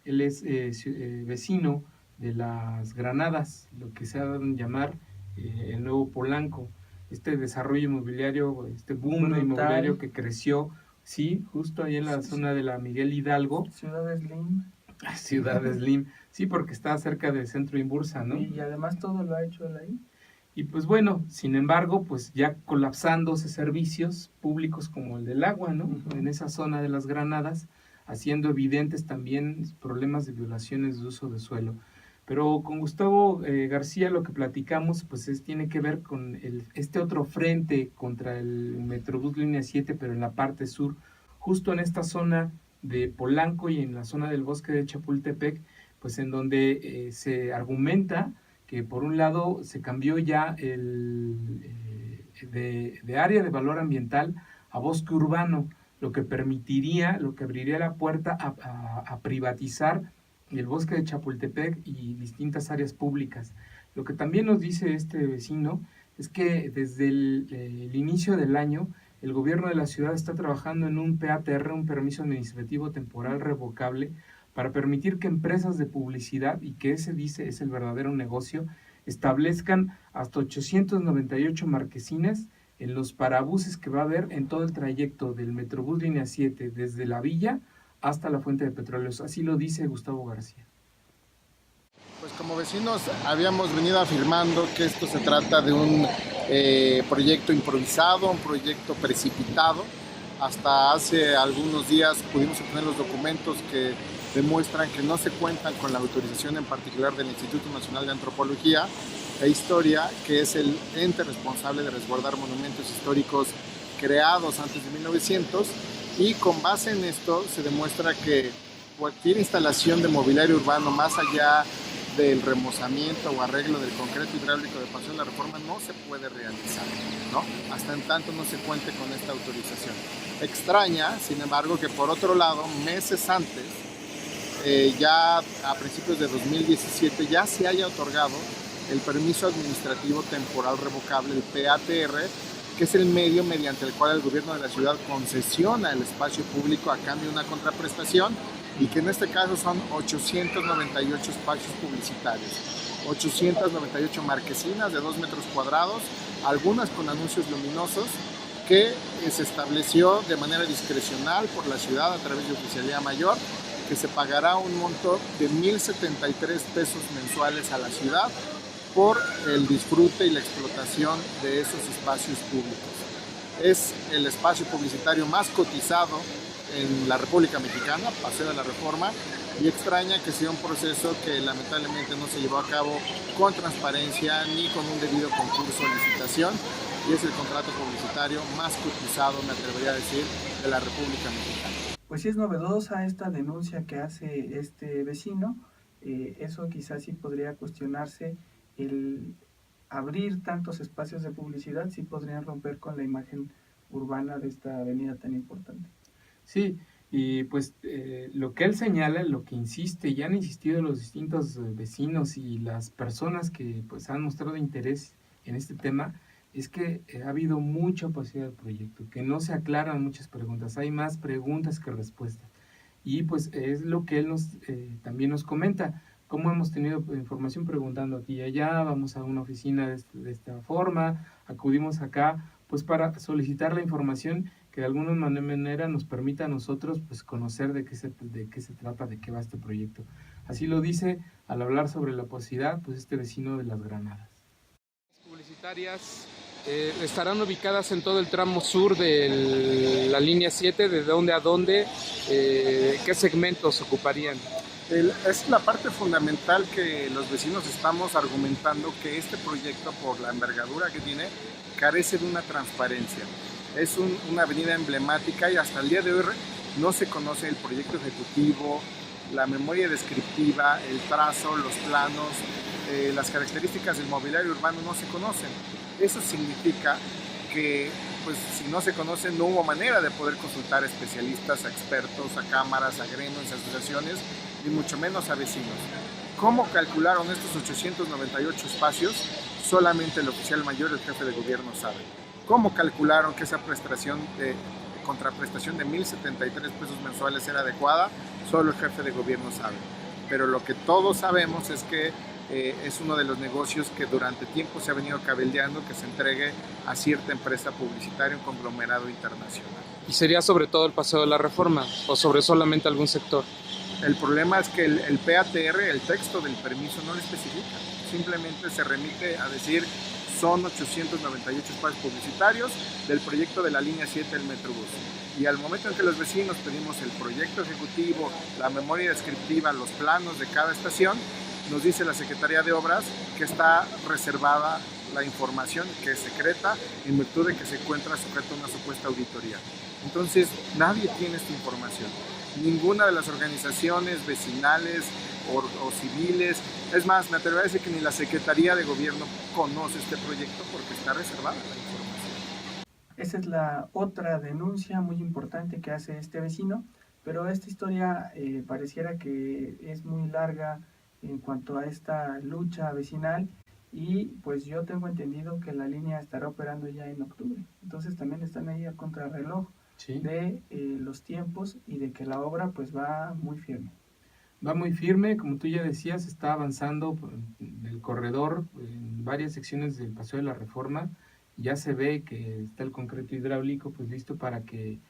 Él es vecino de Las Granadas, lo que se ha dado en llamar el nuevo Polanco. Este desarrollo inmobiliario, este boom inmobiliario que creció, sí, justo ahí en la zona de la Miguel Hidalgo. Ciudad Slim. Ciudad Slim, sí, porque está cerca del centro Imbursa, ¿no? Y además todo lo ha hecho él ahí. Y pues bueno, sin embargo, pues ya colapsándose servicios públicos como el del agua, ¿no? En esa zona de Las Granadas, haciendo evidentes también problemas de violaciones de uso de suelo. Pero con Gustavo García lo que platicamos pues tiene que ver con este otro frente contra el Metrobús Línea 7, pero en la parte sur, justo en esta zona de Polanco y en la zona del bosque de Chapultepec, pues en donde se argumenta que por un lado se cambió ya de área de valor ambiental a bosque urbano, lo que abriría la puerta a privatizar el bosque de Chapultepec y distintas áreas públicas. Lo que también nos dice este vecino es que desde el inicio del año el gobierno de la ciudad está trabajando en un PATR, un permiso administrativo temporal revocable, para permitir que empresas de publicidad, y que ese dice es el verdadero negocio, establezcan hasta 898 marquesinas en los parabuses que va a haber en todo el trayecto del Metrobús Línea 7, desde la villa hasta la fuente de petróleos. Así lo dice Gustavo García. Pues como vecinos habíamos venido afirmando que esto se trata de un proyecto improvisado, un proyecto precipitado. Hasta hace algunos días pudimos obtener los documentos que demuestran que no se cuentan con la autorización en particular del Instituto Nacional de Antropología e Historia, que es el ente responsable de resguardar monumentos históricos creados antes de 1900, y con base en esto se demuestra que cualquier instalación de mobiliario urbano más allá del remozamiento o arreglo del concreto hidráulico de Paseo de la Reforma no se puede realizar, ¿no? Hasta en tanto no se cuente con esta autorización. Extraña, sin embargo, que por otro lado, meses antes, ya a principios de 2017, ya se haya otorgado el permiso administrativo temporal revocable, el PATR, que es el medio mediante el cual el gobierno de la ciudad concesiona el espacio público a cambio de una contraprestación, y que en este caso son 898 espacios publicitarios, 898 marquesinas de 2 metros cuadrados, algunas con anuncios luminosos, que se estableció de manera discrecional por la ciudad a través de Oficialía Mayor, que se pagará un monto de 1,073 pesos mensuales a la ciudad por el disfrute y la explotación de esos espacios públicos. Es el espacio publicitario más cotizado en la República Mexicana, Paseo de la Reforma, y extraña que sea un proceso que lamentablemente no se llevó a cabo con transparencia ni con un debido concurso o licitación, y es el contrato publicitario más cotizado, me atrevería a decir, de la República Mexicana. Pues sí es novedosa esta denuncia que hace este vecino. Eso quizás sí podría cuestionarse, el abrir tantos espacios de publicidad sí podrían romper con la imagen urbana de esta avenida tan importante. Sí, y pues lo que él señala, lo que insiste y han insistido los distintos vecinos y las personas que pues han mostrado interés en este tema, es que ha habido mucha opacidad del proyecto, que no se aclaran muchas preguntas, hay más preguntas que respuestas. Y pues es lo que él también nos comenta, cómo hemos tenido información preguntando aquí y allá, vamos a una oficina de esta forma, acudimos acá, pues para solicitar la información que de alguna manera nos permita a nosotros pues conocer de qué se trata, de qué va este proyecto. Así lo dice al hablar sobre la opacidad, pues este vecino de Las Granadas. Publicitarias estarán ubicadas en todo el tramo sur de la línea 7, de dónde a dónde, qué segmentos ocuparían. Es la parte fundamental que los vecinos estamos argumentando, que este proyecto, por la envergadura que tiene, carece de una transparencia. Es una avenida emblemática y hasta el día de hoy no se conoce el proyecto ejecutivo, la memoria descriptiva, el trazo, los planos, las características del mobiliario urbano no se conocen. Eso significa que pues, si no se conocen, no hubo manera de poder consultar a especialistas, a expertos, a cámaras, a gremios, a asociaciones, y mucho menos a vecinos. ¿Cómo calcularon estos 898 espacios? Solamente el oficial mayor y el jefe de gobierno saben. ¿Cómo calcularon que esa contraprestación de 1,073 pesos mensuales era adecuada? Solo el jefe de gobierno sabe. Pero lo que todos sabemos es que es uno de los negocios que durante tiempo se ha venido cabildeando, que se entregue a cierta empresa publicitaria, un conglomerado internacional. ¿Y sería sobre todo el Paseo de la Reforma o sobre solamente algún sector? El problema es que el PATR, el texto del permiso, no lo especifica. Simplemente se remite a decir son 898 espacios publicitarios del proyecto de la línea 7 del Metrobús. Y al momento en que los vecinos pedimos el proyecto ejecutivo, la memoria descriptiva, los planos de cada estación, nos dice la Secretaría de Obras que está reservada la información, que es secreta, en virtud de que se encuentra sujeto a una supuesta auditoría. Entonces, nadie tiene esta información. Ninguna de las organizaciones vecinales o civiles, es más, me atrevo a decir que ni la Secretaría de Gobierno conoce este proyecto porque está reservada la información. Esa es la otra denuncia muy importante que hace este vecino, pero esta historia pareciera que es muy larga en cuanto a esta lucha vecinal, y pues yo tengo entendido que la línea estará operando ya en octubre, entonces también están ahí a contrarreloj de los tiempos y de que la obra pues va muy firme. Va muy firme, como tú ya decías, está avanzando en el corredor, en varias secciones del Paseo de la Reforma, ya se ve que está el concreto hidráulico pues listo para que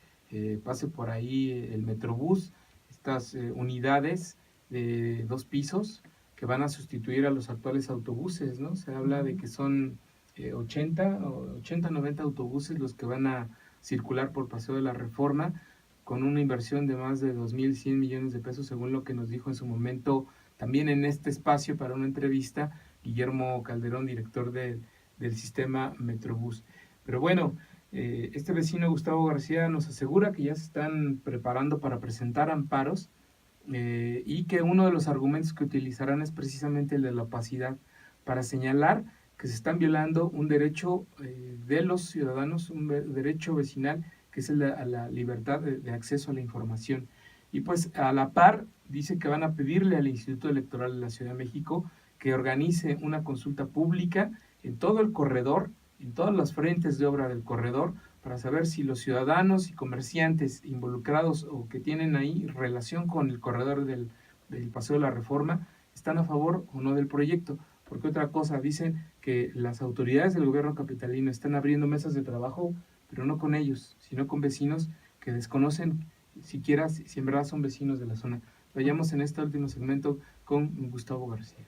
pase por ahí el Metrobús, estas unidades de 2 pisos que van a sustituir a los actuales autobuses, ¿no? Se habla de que son 80, 90 autobuses los que van a circular por Paseo de la Reforma, con una inversión de más de 2.100 millones de pesos, según lo que nos dijo en su momento, también en este espacio para una entrevista, Guillermo Calderón, director del sistema Metrobús. Pero bueno, este vecino Gustavo García nos asegura que ya se están preparando para presentar amparos, y que uno de los argumentos que utilizarán es precisamente el de la opacidad, para señalar que se están violando un derecho de los ciudadanos, un derecho vecinal, que es el de la libertad de acceso a la información. Y pues a la par dice que van a pedirle al Instituto Electoral de la Ciudad de México que organice una consulta pública en todo el corredor, en todas las frentes de obra del corredor, para saber si los ciudadanos y comerciantes involucrados o que tienen ahí relación con el corredor del Paseo de la Reforma están a favor o no del proyecto. Porque otra cosa, dicen que las autoridades del gobierno capitalino están abriendo mesas de trabajo, pero no con ellos, sino con vecinos que desconocen siquiera si en verdad son vecinos de la zona. Vayamos en este último segmento con Gustavo García.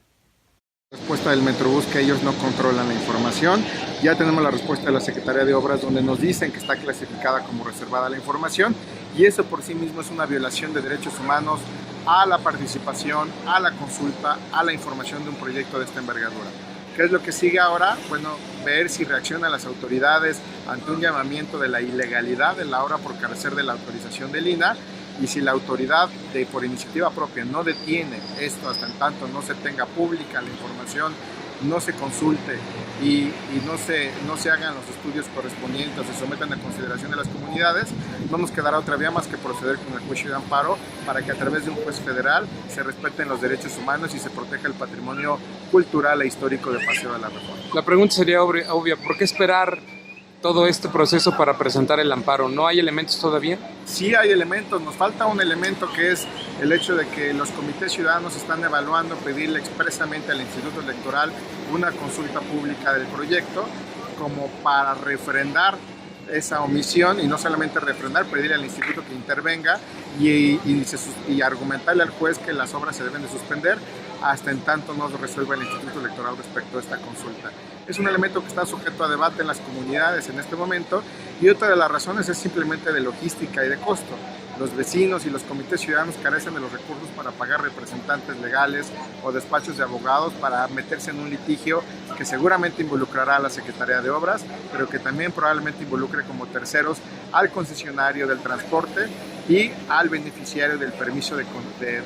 Respuesta del Metrobús, que ellos no controlan la información. Ya tenemos la respuesta de la Secretaría de Obras, donde nos dicen que está clasificada como reservada la información, y eso por sí mismo es una violación de derechos humanos a la participación, a la consulta, a la información de un proyecto de esta envergadura. ¿Qué es lo que sigue ahora? Bueno, ver si reaccionan las autoridades ante un llamamiento de la ilegalidad de la obra por carecer de la autorización del INAH, y si la autoridad por iniciativa propia no detiene esto hasta en tanto no se tenga pública la información, no se consulte y no se hagan los estudios correspondientes, se sometan a consideración de las comunidades, no nos quedará otra vía más que proceder con el juicio de amparo para que a través de un juez federal se respeten los derechos humanos y se proteja el patrimonio cultural e histórico de Paseo de la Reforma. La pregunta sería obvia, ¿por qué esperar todo este proceso para presentar el amparo? ¿No hay elementos todavía? Sí hay elementos, nos falta un elemento que es el hecho de que los comités ciudadanos están evaluando pedirle expresamente al Instituto Electoral una consulta pública del proyecto como para refrendar esa omisión, y no solamente refrendar, pedirle al instituto que intervenga y argumentarle al juez que las obras se deben de suspender hasta en tanto no resuelva el Instituto Electoral respecto a esta consulta. Es un elemento que está sujeto a debate en las comunidades en este momento, y otra de las razones es simplemente de logística y de costo. Los vecinos y los comités ciudadanos carecen de los recursos para pagar representantes legales o despachos de abogados para meterse en un litigio que seguramente involucrará a la Secretaría de Obras, pero que también probablemente involucre como terceros al concesionario del transporte y al beneficiario del permiso de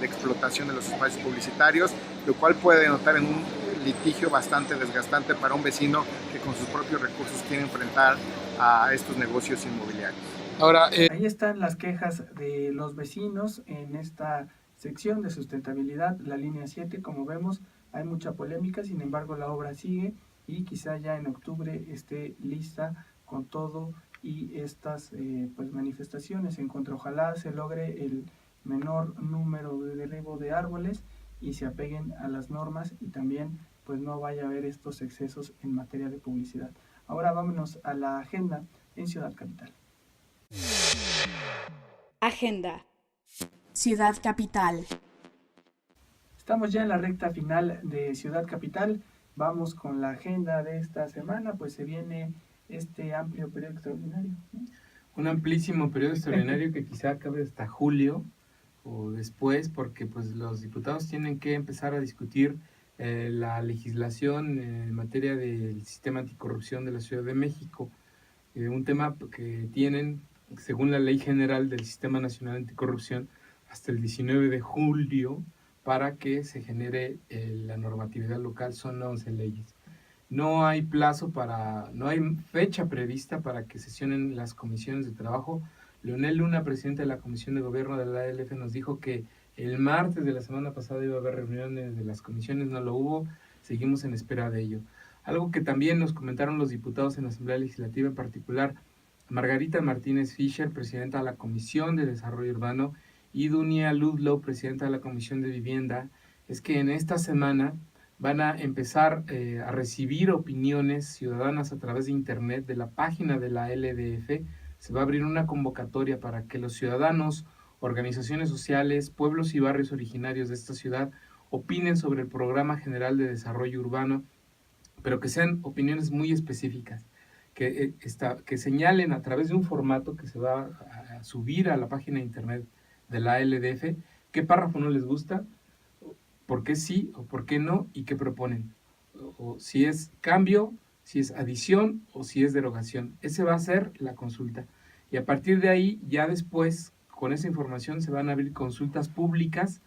explotación de los espacios publicitarios, lo cual puede denotar en un litigio bastante desgastante para un vecino que con sus propios recursos quiere enfrentar a estos negocios inmobiliarios. Ahora, ahí están las quejas de los vecinos en esta sección de sustentabilidad, la línea 7. Como vemos, hay mucha polémica, sin embargo la obra sigue y quizá ya en octubre esté lista con todo y estas manifestaciones en contra. Ojalá se logre el menor número de derribo de árboles y se apeguen a las normas, y también pues no vaya a haber estos excesos en materia de publicidad. Ahora vámonos a la agenda en Ciudad Capital. Agenda. Ciudad Capital. Estamos ya en la recta final de Ciudad Capital. Vamos con la agenda de esta semana, pues se viene este amplio periodo extraordinario, ¿no? Un amplísimo periodo extraordinario que quizá acabe hasta julio o después, porque pues los diputados tienen que empezar a discutir la legislación en materia del sistema anticorrupción de la Ciudad de México, un tema que tienen, según la Ley General del Sistema Nacional Anticorrupción, hasta el 19 de julio para que se genere la normatividad local. Son 11 leyes. No hay no hay fecha prevista para que sesionen las comisiones de trabajo. Leonel Luna, presidente de la Comisión de Gobierno de la ALF, nos dijo que el martes de la semana pasada iba a haber reuniones de las comisiones, no lo hubo, seguimos en espera de ello. Algo que también nos comentaron los diputados en la Asamblea Legislativa, en particular Margarita Martínez Fischer, presidenta de la Comisión de Desarrollo Urbano, y Dunia Ludlow, presidenta de la Comisión de Vivienda, es que en esta semana van a empezar a recibir opiniones ciudadanas a través de internet de la página de la LDF. Se va a abrir una convocatoria para que los ciudadanos, organizaciones sociales, pueblos y barrios originarios de esta ciudad opinen sobre el Programa General de Desarrollo Urbano, pero que sean opiniones muy específicas, que señalen a través de un formato que se va a subir a la página de internet de la LDF qué párrafo no les gusta, por qué sí o por qué no, y qué proponen, o si es cambio, si es adición o si es derogación. Ese va a ser la consulta, y a partir de ahí, ya después, con esa información se van a abrir consultas públicas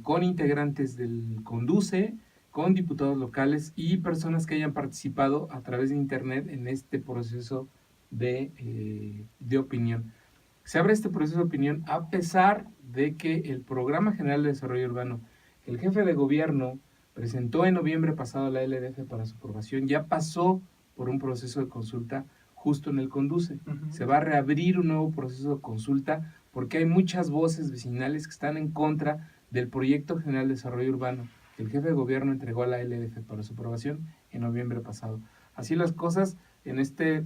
con integrantes del CONDUCE, con diputados locales y personas que hayan participado a través de internet en este proceso de opinión. Se abre este proceso de opinión a pesar de que el Programa General de Desarrollo Urbano, que el jefe de gobierno presentó en noviembre pasado a la LDF para su aprobación, ya pasó por un proceso de consulta justo en el CONDUCE. Se va a reabrir un nuevo proceso de consulta porque hay muchas voces vecinales que están en contra del Proyecto General de Desarrollo Urbano que el jefe de gobierno entregó a la LDF para su aprobación en noviembre pasado. Así las cosas en este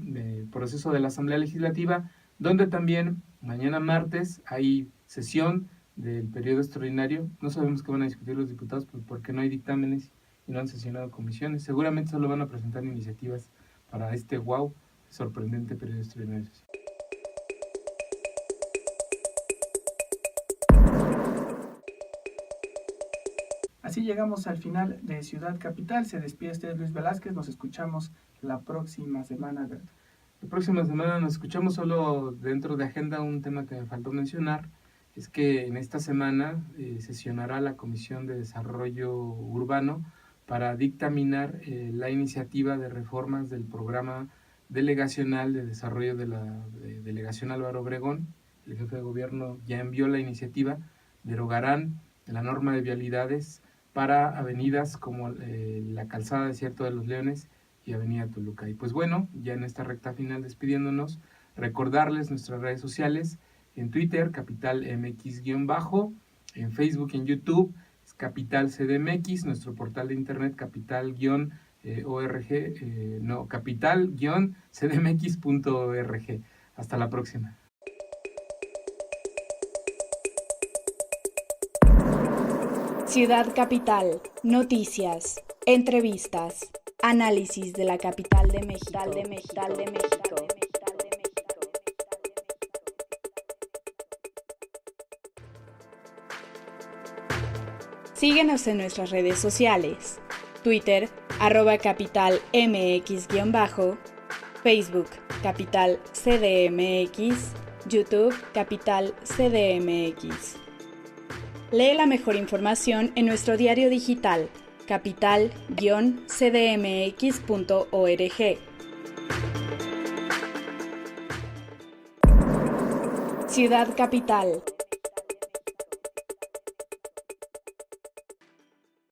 proceso de la Asamblea Legislativa, donde también mañana martes hay sesión del periodo extraordinario. No sabemos qué van a discutir los diputados porque no hay dictámenes y no han sesionado comisiones. Seguramente solo van a presentar iniciativas para este sorprendente periodo extraordinario. Así llegamos al final de Ciudad Capital. Se despide usted Luis Velázquez. Nos escuchamos la próxima semana, Alberto. La próxima semana nos escuchamos. Solo dentro de agenda un tema que me faltó mencionar es que en esta semana sesionará la Comisión de Desarrollo Urbano para dictaminar la iniciativa de reformas del programa delegacional de desarrollo de la delegación Álvaro Obregón. El jefe de gobierno ya envió la iniciativa. Derogarán la norma de vialidades para avenidas como la Calzada Desierto de los Leones y Avenida Toluca. Y pues bueno, ya en esta recta final despidiéndonos, recordarles nuestras redes sociales: en Twitter, Capital MX-, en Facebook y en YouTube, es Capital CDMX, nuestro portal de internet capital-cdmx.org. Hasta la próxima. Ciudad Capital, noticias, entrevistas, análisis de la capital de México. Síguenos en nuestras redes sociales: Twitter, @capitalmx-, Facebook, Capital CDMX, YouTube, Capital CDMX. Lee la mejor información en nuestro diario digital, capital-cdmx.org. Ciudad Capital.